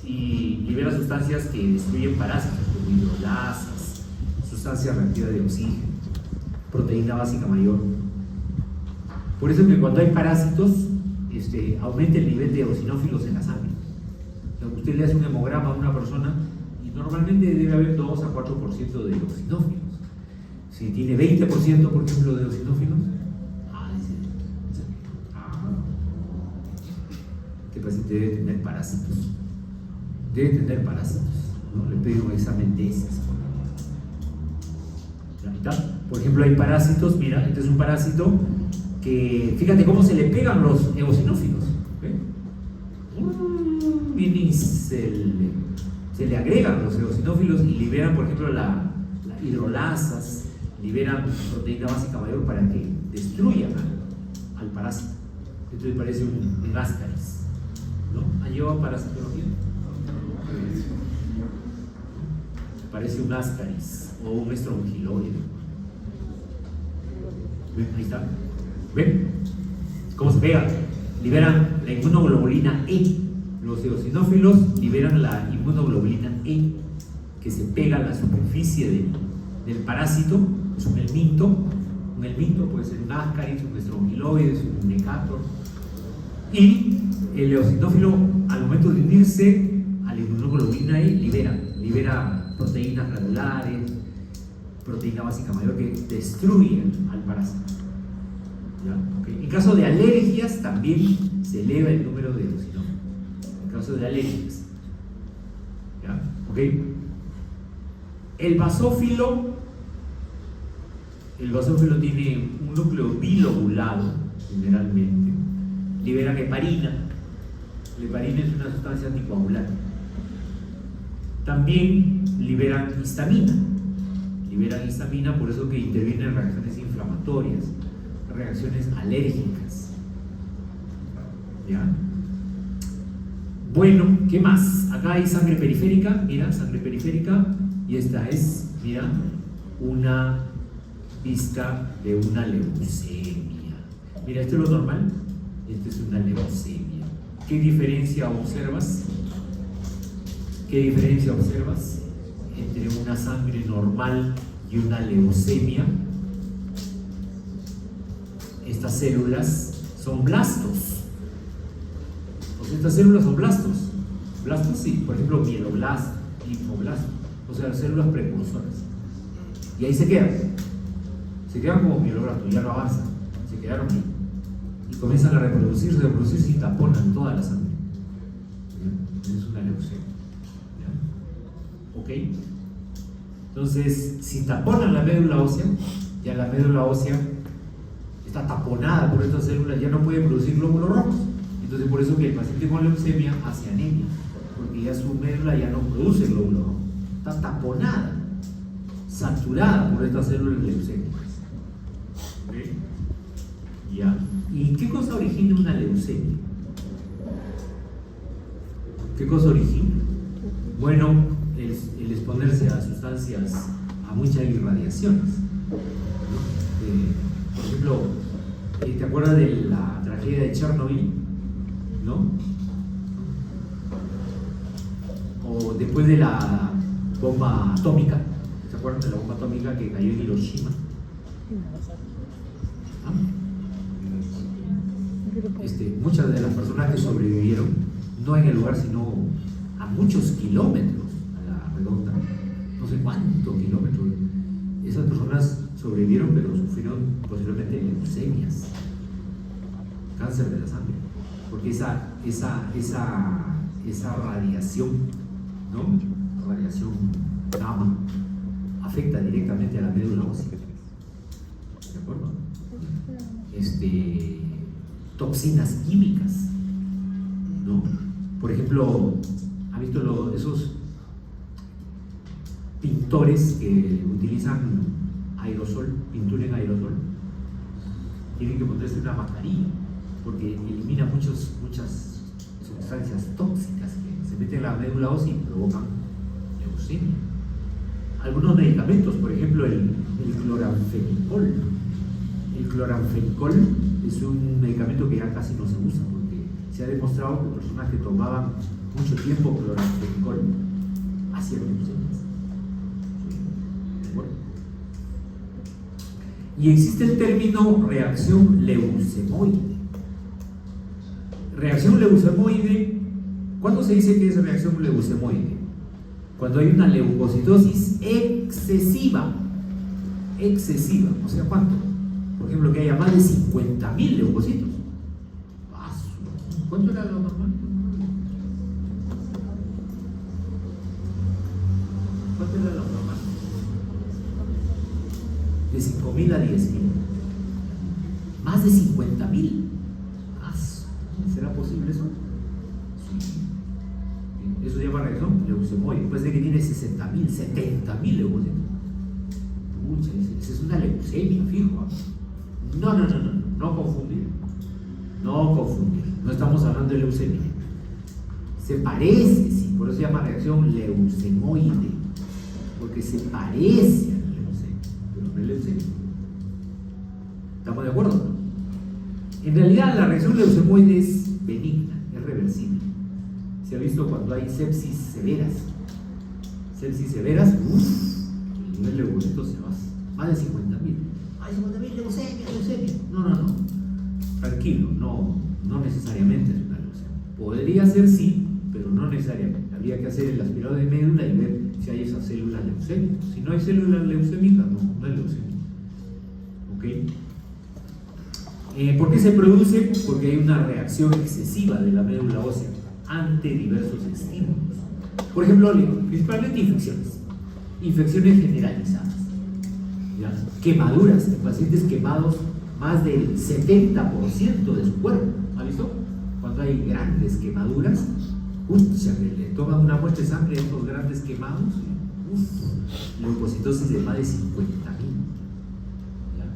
y libera sustancias que destruyen parásitos, como hidrolasas, sustancias reactivas de oxígeno, proteína básica mayor. Por eso que cuando hay parásitos, aumenta el nivel de eosinófilos en la sangre. O sea, usted le hace un hemograma a una persona y normalmente debe haber 2 a 4% de eosinófilos. Si tiene 20%, por ejemplo, de eosinófilos, este paciente debe tener parásitos. ¿No? Le pido un examen de heces. Por ejemplo, hay parásitos, mira, este es un parásito que, fíjate cómo se le pegan los eosinófilos. Viene y se le agregan los eosinófilos y liberan, por ejemplo, las hidrolasas, liberan proteína básica mayor para que destruyan al parásito. Entonces parece un ascaris, ¿no? ¿Han llevado parasitología? Parece un ascaris o un estrongiloide. ¿Ven? Ahí está. ¿Ven? ¿Cómo se pega? Liberan la inmunoglobulina E. Los eosinófilos liberan la inmunoglobulina E, que se pega a la superficie del parásito. Es un helminto. Un helminto puede ser un ascaris, un estrongiloide, un necator. Y el eosinófilo, al momento de unirse a la inmunoglobulina E, libera proteínas granulares, proteína básica mayor que destruyen al parásito. ¿Ya? Okay. En caso de alergias también se eleva el número de eosinófilos. En caso de alergias. ¿Ya? Okay. El basófilo tiene un núcleo bilobulado generalmente. Liberan heparina. La heparina es una sustancia anticoagulante. También liberan histamina. Por eso que intervienen en reacciones inflamatorias, reacciones alérgicas. ¿Ya? Bueno, ¿qué más? Acá hay sangre periférica, mira, sangre periférica, y esta es, mira, una pista de una leucemia. Mira, esto es lo normal, esto es una leucemia. ¿Qué diferencia observas? Entre una sangre normal y una leucemia? Estas células son blastos. O sea, estas células son blastos. Blastos, sí, por ejemplo, mieloblastos, linfoblastos, o sea, células precursoras. Y ahí se quedan como mieloblastos, ya no avanzan, se quedaron ahí. Y comienzan a reproducirse y taponan toda la sangre. ¿Ya? Es una leucemia. ¿Ya? ¿Ok? Entonces, si taponan la médula ósea, ya la médula ósea está taponada por estas células, ya no puede producir glóbulos rojos. Entonces, por eso que el paciente con leucemia hace anemia, porque ya su médula ya no produce glóbulos rojos, está taponada, saturada por estas células leucémicas. ¿Okay? Ya. ¿Y qué cosa origina una leucemia? ¿Qué cosa origina? Bueno, el exponerse a sustancias, a muchas irradiaciones. Por ejemplo, ¿te acuerdas de la tragedia de Chernobyl? ¿No? O después de la bomba atómica. ¿Se acuerdan de la bomba atómica que cayó en Hiroshima? ¿Ah? Muchas de las personas que sobrevivieron, no en el lugar, sino a muchos kilómetros a la redonda, no sé cuántos kilómetros, esas personas sobrevivieron, pero sufrieron posiblemente leucemias, cáncer de la sangre, porque esa radiación, ¿no? Radiación gamma afecta directamente a la médula ósea. ¿De acuerdo? Toxinas químicas, ¿no? Por ejemplo, ¿ha visto esos pintores que utilizan aerosol, pintura en aerosol? Tienen que ponerse una mascarilla porque elimina muchas sustancias tóxicas que se meten en la médula ósea y provocan leucemia. Algunos medicamentos, por ejemplo el cloranfenicol. El cloranfenicol es un medicamento que ya casi no se usa porque se ha demostrado que personas que tomaban mucho tiempo clorantrenicol hacían leucemias. Bueno. Y existe el término reacción leucemoide. Reacción leucemoide, ¿cuándo se dice que es reacción leucemoide? Cuando hay una leucocitosis excesiva. Excesiva, o sea, ¿cuánto? Por ejemplo, que haya más de 50.000 leucocitos. ¿Cuánto era lo normal? ¿Cuánto era lo normal? De 5.000 a 10.000. Más de 50.000. ¿Será posible eso? Sí. Eso se llama reacción leucemoide. Después de que tiene 60.000, 70.000 leucocitos. Pucha, esa es una leucemia, fijo. No confundir. No confundir. No estamos hablando de leucemia. Se parece, sí, por eso se llama reacción leucemoide. Porque se parece a la leucemia, pero no es leucemia. ¿Estamos de acuerdo? En realidad la reacción leucemoide es benigna, es reversible. Se ha visto cuando hay sepsis severas. Sepsis severas, el nivel de leucocitos se va más de 50.000. Hay 50.000 leucemia. No. Tranquilo, no necesariamente es una leucemia. Podría ser sí, pero no necesariamente. Habría que hacer el aspirado de médula y ver si hay esas células leucémicas. Si no hay células leucémicas, no es leucemia. ¿Ok? ¿Por qué se produce? Porque hay una reacción excesiva de la médula ósea ante diversos estímulos. Por ejemplo, principalmente infecciones generalizadas, ¿ya? Quemaduras, en pacientes quemados más del 70% de su cuerpo. ¿Ha visto? Cuando hay grandes quemaduras, le toman una muestra de sangre de estos grandes quemados, leucocitosis de más de 50.000.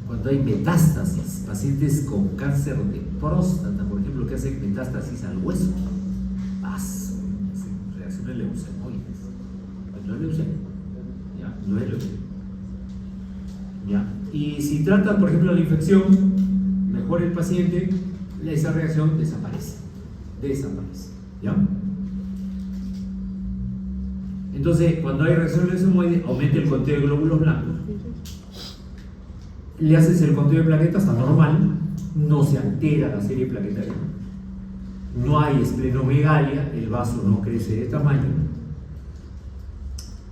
Cuando hay metástasis, pacientes con cáncer de próstata, por ejemplo, que hacen metástasis al hueso, reacciones leucemoides. Pues no es leucemia, ¿ya? No es leucemia. ¿Ya? Y si trata, por ejemplo, la infección, mejora el paciente, esa reacción desaparece. ¿Ya? Entonces, cuando hay reacción leucemoide, aumenta el conteo de glóbulos blancos. Le haces el conteo de plaquetas, está normal, no se altera la serie plaquetaria, no hay esplenomegalia, el vaso no crece de tamaño.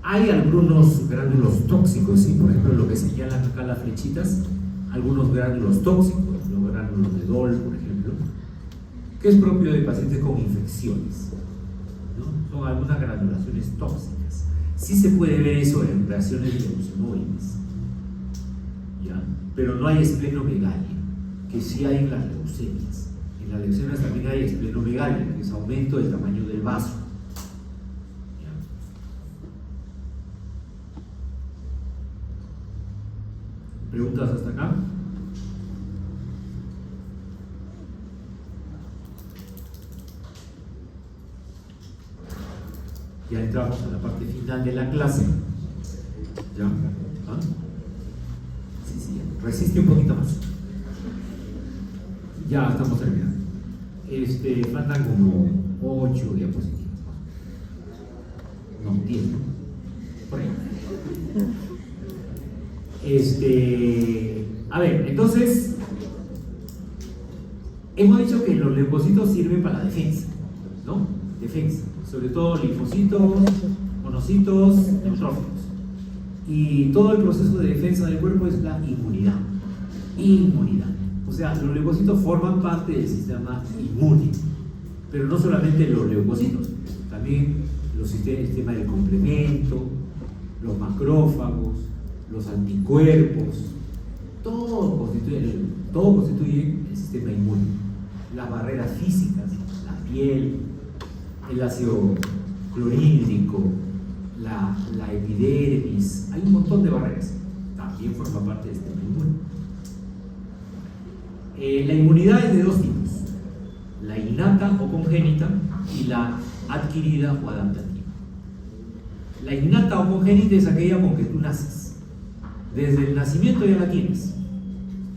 Hay algunos gránulos tóxicos, ¿sí? Por ejemplo, lo que señalan acá las flechitas, algunos gránulos tóxicos, los gránulos de Dol, por ejemplo, que es propio de pacientes con infecciones, ¿no? Son algunas granulaciones tóxicas. Sí se puede ver eso en reacciones leucemoides, ¿ya? Pero no hay esplenomegalia, que sí hay en las leucemias. En las leucemias también hay esplenomegalia, que es aumento del tamaño del vaso. ¿Ya? ¿Preguntas hasta acá? Ya entramos en la parte final de la clase. ¿Ya? ¿Ah? Sí, resiste un poquito más. Ya estamos terminando. Faltan como 8 diapositivas. No, 10. Por ahí. A ver, entonces hemos dicho que los leucocitos sirven para la defensa, ¿no? Defensa, sobre todo linfocitos, monocitos, neutrófilos. Y todo el proceso de defensa del cuerpo es la inmunidad. O sea, los leucocitos forman parte del sistema inmune, pero no solamente los leucocitos, también el sistema del complemento, los macrófagos, los anticuerpos, todo constituye el sistema inmune. Las barreras físicas, la piel, el ácido clorhídrico, la epidermis, hay un montón de barreras, también forma parte del sistema inmune. La inmunidad es de dos tipos: la innata o congénita y la adquirida o adaptativa. La innata o congénita es aquella con que tú naces, desde el nacimiento ya la tienes.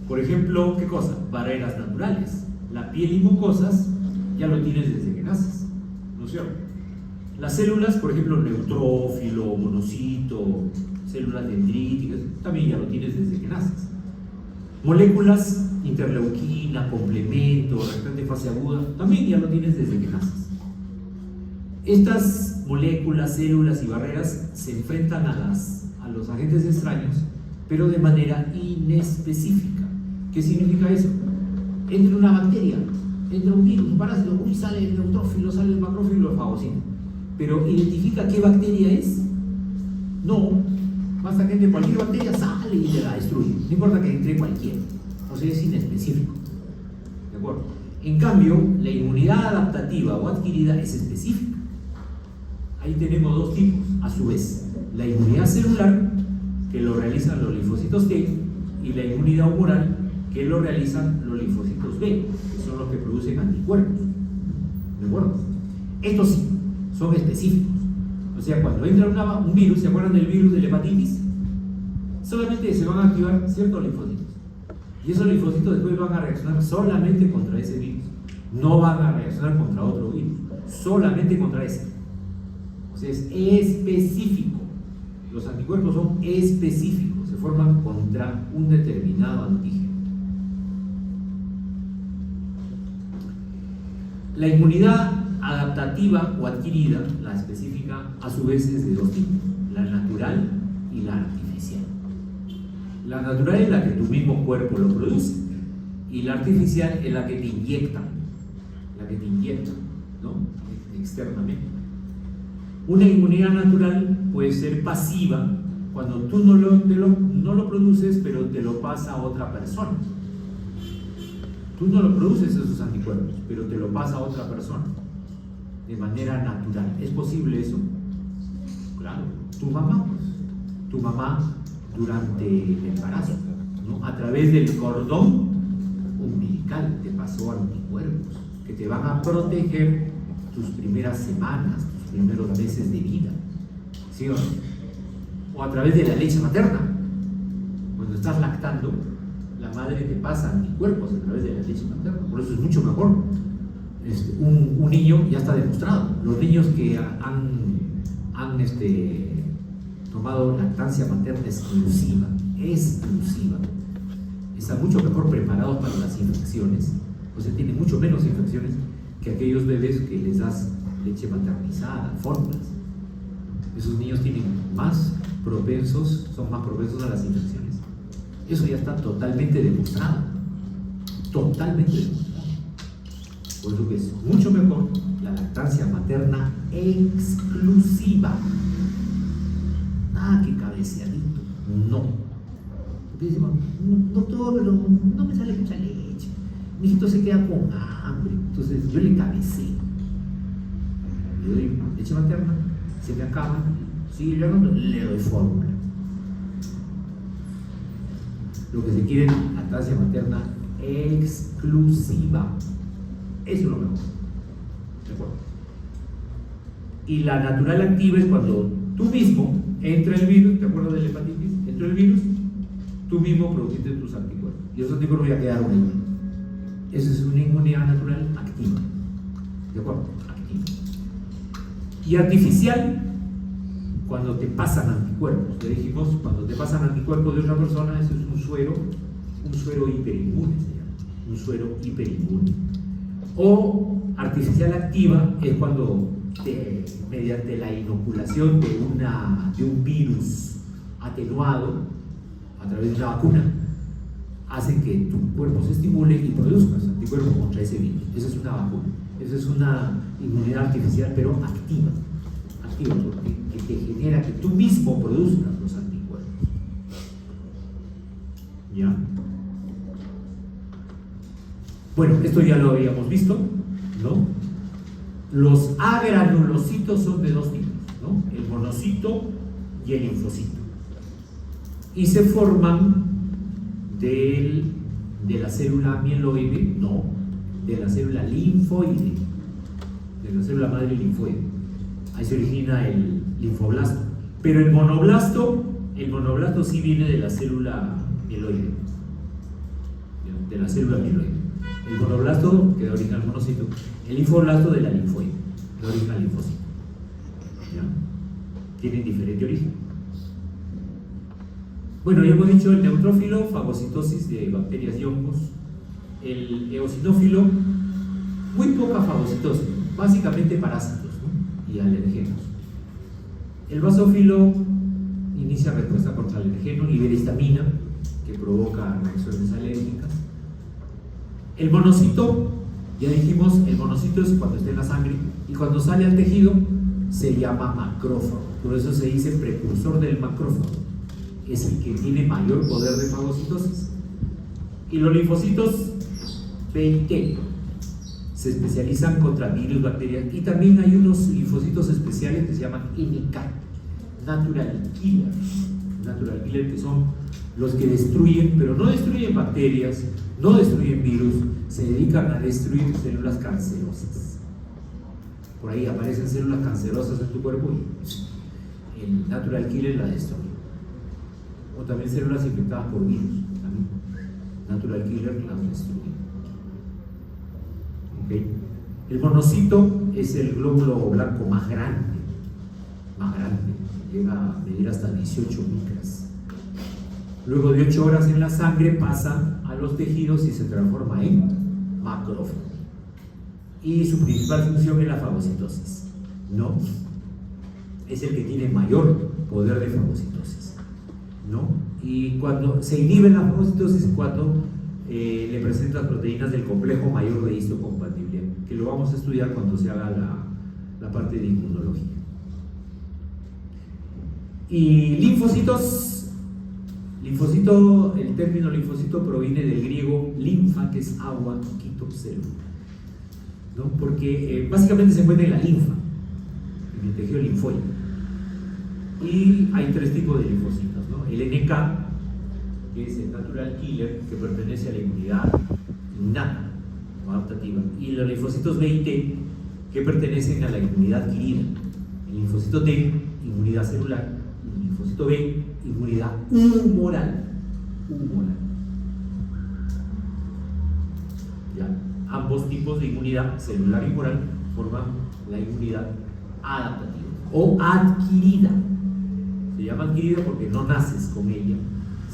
Por ejemplo, ¿qué cosa? Barreras naturales. La piel y mucosas ya lo tienes desde que naces, ¿no es cierto? Las células, por ejemplo, neutrófilo, monocito, células dendríticas, también ya lo tienes desde que naces. Moléculas, interleuquina, complemento, reactante de fase aguda, también ya lo tienes desde que naces. Estas moléculas, células y barreras se enfrentan a los agentes extraños, pero de manera inespecífica. ¿Qué significa eso? Entra una bacteria, entra un virus, un parásito, uy, sale el neutrófilo, sale el macrófilo, el fagocito. Pero ¿identifica qué bacteria es? No. Basta que entre cualquier bacteria, sale y te la destruye. No importa que entre cualquiera. O sea, es inespecífico. ¿De acuerdo? En cambio, la inmunidad adaptativa o adquirida es específica. Ahí tenemos dos tipos, a su vez. La inmunidad celular, que lo realizan los linfocitos T, y la inmunidad humoral, que lo realizan los linfocitos B, que son los que producen anticuerpos. ¿De acuerdo? Estos sí, son específicos. O sea, cuando entra un virus, ¿se acuerdan del virus de la hepatitis? Solamente se van a activar ciertos linfocitos. Y esos linfocitos después van a reaccionar solamente contra ese virus. No van a reaccionar contra otro virus, solamente contra ese. O sea, es específico. Los anticuerpos son específicos, se forman contra un determinado antígeno. La inmunidad adaptativa o adquirida, la específica, a su vez es de dos tipos, la natural y la artificial. La natural es la que tu mismo cuerpo lo produce y la artificial es la que te inyectan, ¿no? Externamente. Una inmunidad natural puede ser pasiva cuando tú no lo produces, pero te lo pasa a otra persona. Tú no lo produces esos anticuerpos, pero te lo pasa a otra persona de manera natural. ¿Es posible eso? Claro. Tu mamá durante el embarazo, ¿no? A través del cordón umbilical te pasó anticuerpos que te van a proteger tus primeras semanas, tus primeros meses de vida, ¿sí o no? O a través de la leche materna. Cuando estás lactando, la madre te pasa anticuerpos a través de la leche materna. Por eso es mucho mejor. Un niño, ya está demostrado, los niños que han tomado lactancia materna exclusiva, están mucho mejor preparados para las infecciones, o sea, tienen mucho menos infecciones que aquellos bebés que les das leche maternizada, fórmulas. Esos niños son más propensos a las infecciones. Eso ya está totalmente demostrado. Totalmente demostrado. Por eso que es mucho mejor la lactancia materna exclusiva. Nada que cabeceadito. No. Porque decimos, doctor, pero no me sale mucha leche. Mi hijito se queda con hambre. Entonces yo le cabeceo. Le doy leche materna, se me acaba, sigue llegando, le doy fórmula. Lo que se quiere es lactancia materna exclusiva. Eso es lo mejor. ¿De acuerdo? Y la natural activa es cuando tú mismo entra el virus, ¿te acuerdas de la hepatitis? Entra el virus, tú mismo produciste tus anticuerpos. Y esos anticuerpos ya quedaron ahí. Esa es una inmunidad natural activa. ¿De acuerdo? Activa. Y artificial, cuando te pasan anticuerpos. Le dijimos, cuando te pasan anticuerpos de otra persona, eso es un suero hiperinmune, se llama. Un suero hiperinmune. O artificial activa es cuando mediante la inoculación de un virus atenuado a través de una vacuna hace que tu cuerpo se estimule y produzcas anticuerpos contra ese virus. Esa es una vacuna. Esa es una inmunidad artificial, pero activa, porque que te genera que tú mismo produzcas los anticuerpos. ¿Ya? Bueno, esto ya lo habíamos visto, ¿no? Los agranulocitos son de dos tipos, ¿no? El monocito y el linfocito. Y se forman de la célula mieloide, no, de la célula linfoide, de la célula madre linfoide. Ahí se origina el linfoblasto. Pero el monoblasto sí viene de la célula mieloide. de la célula amiloide. El monoblasto, que da origen al monocito, el linfoblasto de la linfoide, da origen al linfocito. ¿Ya? Tienen diferente origen. Bueno, ya hemos dicho el neutrófilo, fagocitosis de bacterias y hongos. El eosinófilo, muy poca fagocitosis, básicamente parásitos, ¿no? Y alergenos. El basófilo inicia respuesta contra alergeno, libera histamina, que provoca reacciones alérgicas. El monocito, ya dijimos, el monocito es cuando está en la sangre y cuando sale al tejido se llama macrófago, por eso se dice precursor del macrófago, es el que tiene mayor poder de fagocitosis. Y los linfocitos B y T se especializan contra virus, bacterias, y también hay unos linfocitos especiales que se llaman NK, Natural Killer, que son los que destruyen, pero no destruyen bacterias, no destruyen virus, se dedican a destruir células cancerosas. Por ahí aparecen células cancerosas en tu cuerpo y el Natural Killer la destruye. O también células infectadas por virus, también Natural Killer las destruye. ¿Okay? El monocito es el glóbulo blanco más grande, llega a medir hasta 18 micras. Luego de 8 horas en la sangre pasa a los tejidos y se transforma en macrófago. Y su principal función es la fagocitosis, ¿no? Es el que tiene mayor poder de fagocitosis, ¿no? Y cuando se inhibe la fagocitosis, cuando le presentan proteínas del complejo mayor de histocompatibilidad, que lo vamos a estudiar cuando se haga la parte de inmunología. Y linfocitos, el término linfocito proviene del griego linfa, que es agua, quito, célula, ¿no? Porque básicamente se encuentra en la linfa, en el tejido linfoide. Y hay 3 tipos de linfocitos, ¿no? El NK, que es el Natural Killer, que pertenece a la inmunidad innata o adaptativa, y los linfocitos B y T, que pertenecen a la inmunidad adquirida. El linfocito T, inmunidad celular, y el linfocito B, inmunidad humoral. ¿Ya? Ambos tipos de inmunidad, celular y humoral, forman la inmunidad adaptativa o adquirida. Se llama adquirida porque no naces con ella,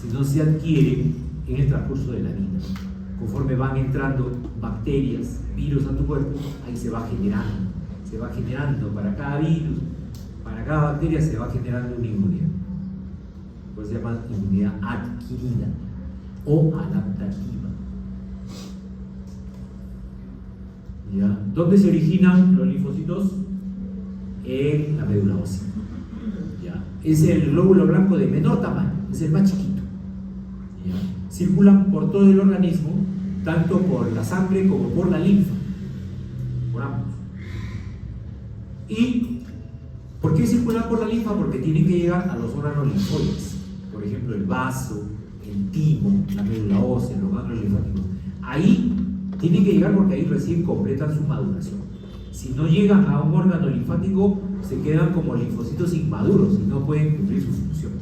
sino se adquiere en el transcurso de la vida. Conforme van entrando bacterias, virus a tu cuerpo, ahí se va generando para cada virus, para cada bacteria se va generando una inmunidad. Pues se llama inmunidad adquirida o adaptativa. ¿Ya? ¿Dónde se originan los linfocitos? En la médula ósea. ¿Ya? Es el glóbulo blanco de menor tamaño, es el más chiquito. ¿Ya? Circulan por todo el organismo, tanto por la sangre como por la linfa, por ambos. ¿Y por qué circulan por la linfa? Porque tienen que llegar a los órganos linfoides, por ejemplo el vaso, el timo, la médula ósea, los ganglios linfáticos. Ahí tienen que llegar porque ahí recién completan su maduración. Si no llegan a un órgano linfático, se quedan como linfocitos inmaduros y no pueden cumplir su función.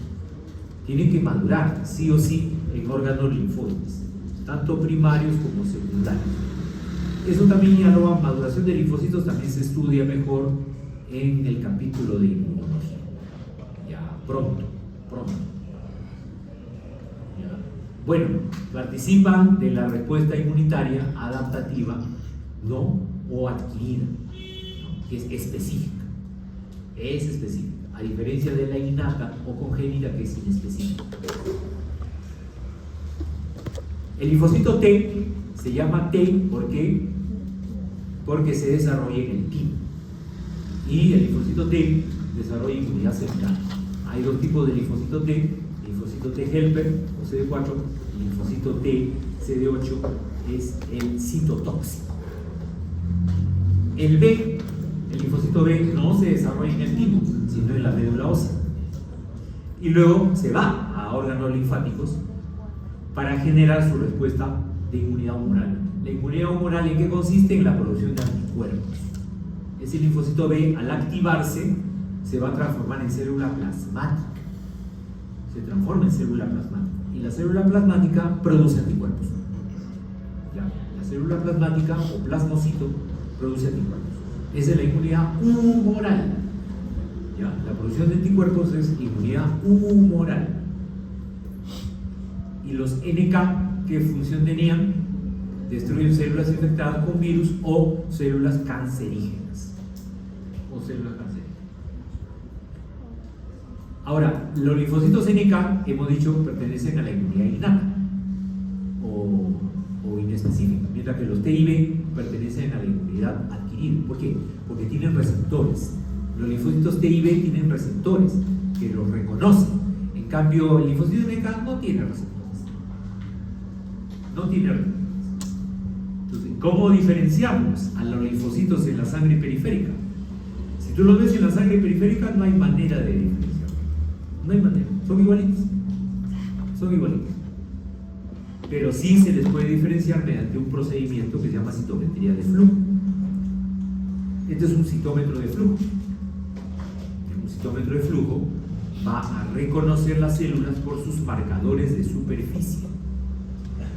Tienen que madurar, sí o sí, en órganos linfoides, tanto primarios como secundarios. Eso también ya la maduración de linfocitos también se estudia mejor en el capítulo de inmunología. Ya pronto. Ya. Bueno, participan de la respuesta inmunitaria adaptativa, ¿no? O adquirida, ¿no? Que es específica. A diferencia de la innata o congénita, que es inespecífica. El linfocito T se llama T, ¿por qué? Porque se desarrolla en el timo. Y el linfocito T desarrolla inmunidad celular. Hay 2 tipos de linfocito T: linfocito T helper o CD4, y linfocito T CD8 es el citotóxico. El B, el linfocito B, no se desarrolla en el timo, sino en la médula ósea. Y luego se va a órganos linfáticos para generar su respuesta de inmunidad humoral. La inmunidad humoral, ¿en qué consiste? En la producción de anticuerpos. Ese linfocito B, al activarse, se va a transformar en célula plasmática. Se transforma en célula plasmática. Y la célula plasmática produce anticuerpos. célula plasmática o plasmocito produce anticuerpos. Esa es la inmunidad humoral. ¿Ya? La producción de anticuerpos es inmunidad humoral. Y los NK, ¿qué función tenían? Destruyen células infectadas con virus o células cancerígenas. Ahora, los linfocitos NK, hemos dicho, pertenecen a la inmunidad innata o inespecífica, mientras que los TIB pertenecen a la inmunidad adquirida. ¿Por qué? Porque tienen receptores. Los linfocitos TIB tienen receptores que los reconocen. En cambio, el linfocito NK no tiene receptores. No tiene receptores. Entonces, ¿cómo diferenciamos a los linfocitos en la sangre periférica? Si tú los ves en la sangre periférica, no hay manera de diferenciar. No hay manera. Son igualitos. Son igualitos. Pero sí se les puede diferenciar mediante un procedimiento que se llama citometría de flujo. Este es un citómetro de flujo. Un citómetro de flujo va a reconocer las células por sus marcadores de superficie.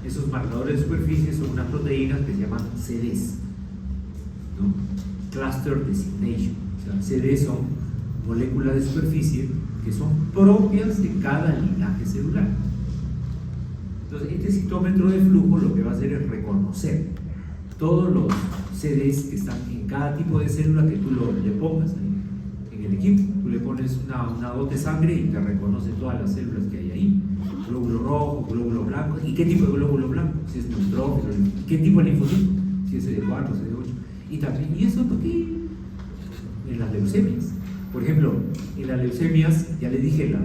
Esos marcadores de superficie son unas proteínas que se llaman CDs, ¿no? Cluster Designation. O sea, CDs son moléculas de superficie que son propias de cada linaje celular. Entonces, este citómetro de flujo lo que va a hacer es reconocer todos los CDs que están en cada tipo de célula que tú le pongas ahí, en el equipo. Tú le pones una gota de sangre y te reconoce todas las células que hay ahí. Glóbulo rojo, glóbulo blanco. ¿Y qué tipo de glóbulo blanco? Si es neutrófilo. ¿Qué tipo de linfocito? Si es CD4, CD8. Y eso aquí en las leucemias. Por ejemplo, en las leucemias, ya les dije,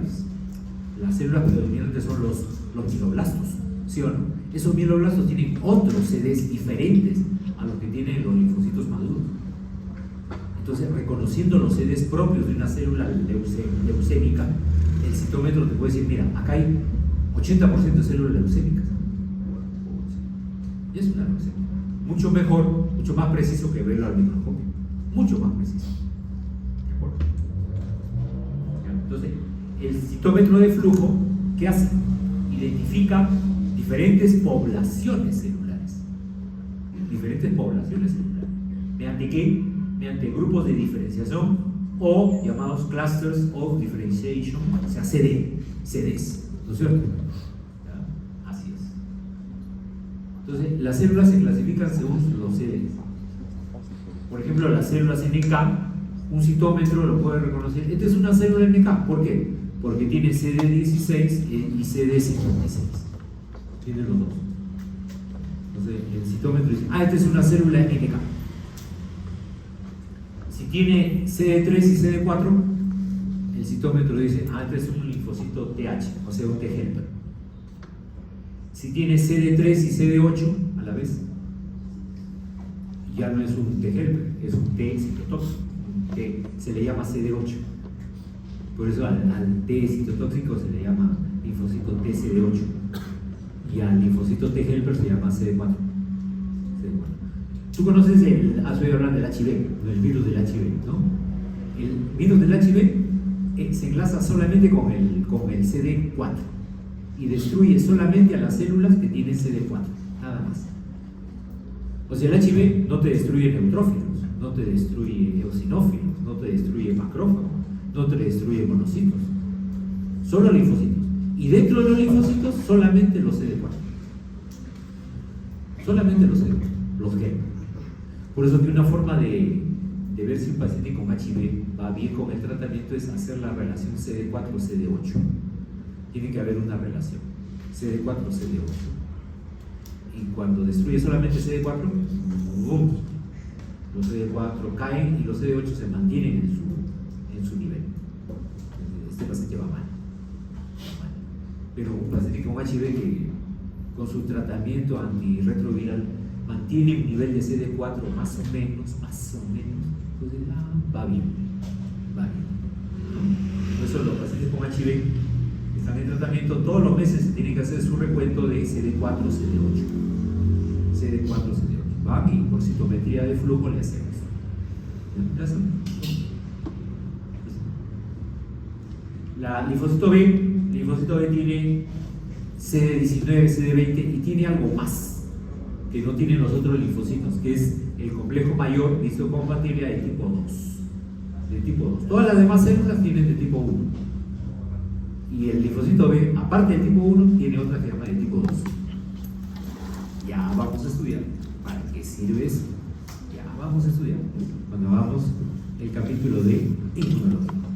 las células predominantes son los mieloblastos, ¿sí o no? Esos mieloblastos tienen otros CDs diferentes a los que tienen los linfocitos maduros. Entonces, reconociendo los CDs propios de una célula leucémica, el citómetro te puede decir, mira, acá hay 80% de células leucémicas. Y es una leucemia. Mucho mejor, mucho más preciso que verlo al microscopio. Mucho más preciso. ¿De acuerdo? Entonces, el citómetro de flujo, ¿qué hace? Identifica diferentes poblaciones celulares. Diferentes poblaciones celulares. ¿Mediante qué? Mediante grupos de diferenciación o llamados clusters of differentiation, o sea, CDs, ¿no es cierto? ¿Ya? Así es. Entonces, las células se clasifican según los CDs. Por ejemplo, las células NK, un citómetro lo puede reconocer. Esta es una célula NK, ¿por qué? Porque tiene CD16 y CD56. Tiene los dos. Entonces, el citómetro dice, esta es una célula NK. Si tiene CD3 y CD4, el citómetro dice, este es un linfocito TH, o sea, un T helper. Si tiene CD3 y CD8 a la vez, ya no es un T helper, es un T citotóxico. Que se le llama CD8. Por eso al T citotóxico se le llama linfocito TCD8 y al linfocito T helper se llama CD4. Tú conoces has oído hablar del HIV, del virus del HIV, ¿no? El virus del HIV se enlaza solamente con el CD4 y destruye solamente a las células que tienen CD4, nada más. O sea, el HIV no te destruye neutrófilos, no te destruye eosinófilos, no te destruye macrófagos, no te destruye monocitos, solo linfocitos. Y dentro de los linfocitos, solamente los CD4. Solamente los CD4, los G. Por eso que una forma de ver si un paciente con HIV va bien con el tratamiento es hacer la relación CD4-CD8. Tiene que haber una relación CD4-CD8. Y cuando destruye solamente CD4, ¡bum!, los CD4 caen y los CD8 se mantienen en su nivel. Este paciente va mal. Pero un paciente con HIV que con su tratamiento antirretroviral mantiene un nivel de CD4 más o menos, entonces va bien. Por eso los pacientes con HIV que están en tratamiento todos los meses se tienen que hacer su recuento de CD4, CD8. Va y por citometría de flujo le hacemos. La linfocito B tiene CD19, CD20 y tiene algo más. que no tienen los otros linfocitos, que es el complejo mayor histocompatible de tipo 2. De tipo 2. Todas las demás células tienen de tipo 1. Y el linfocito B, aparte del tipo 1, tiene otra que se llama de tipo 2. Ya vamos a estudiar. ¿Para qué sirve eso? Ya vamos a estudiar cuando hagamos el capítulo de inmunología.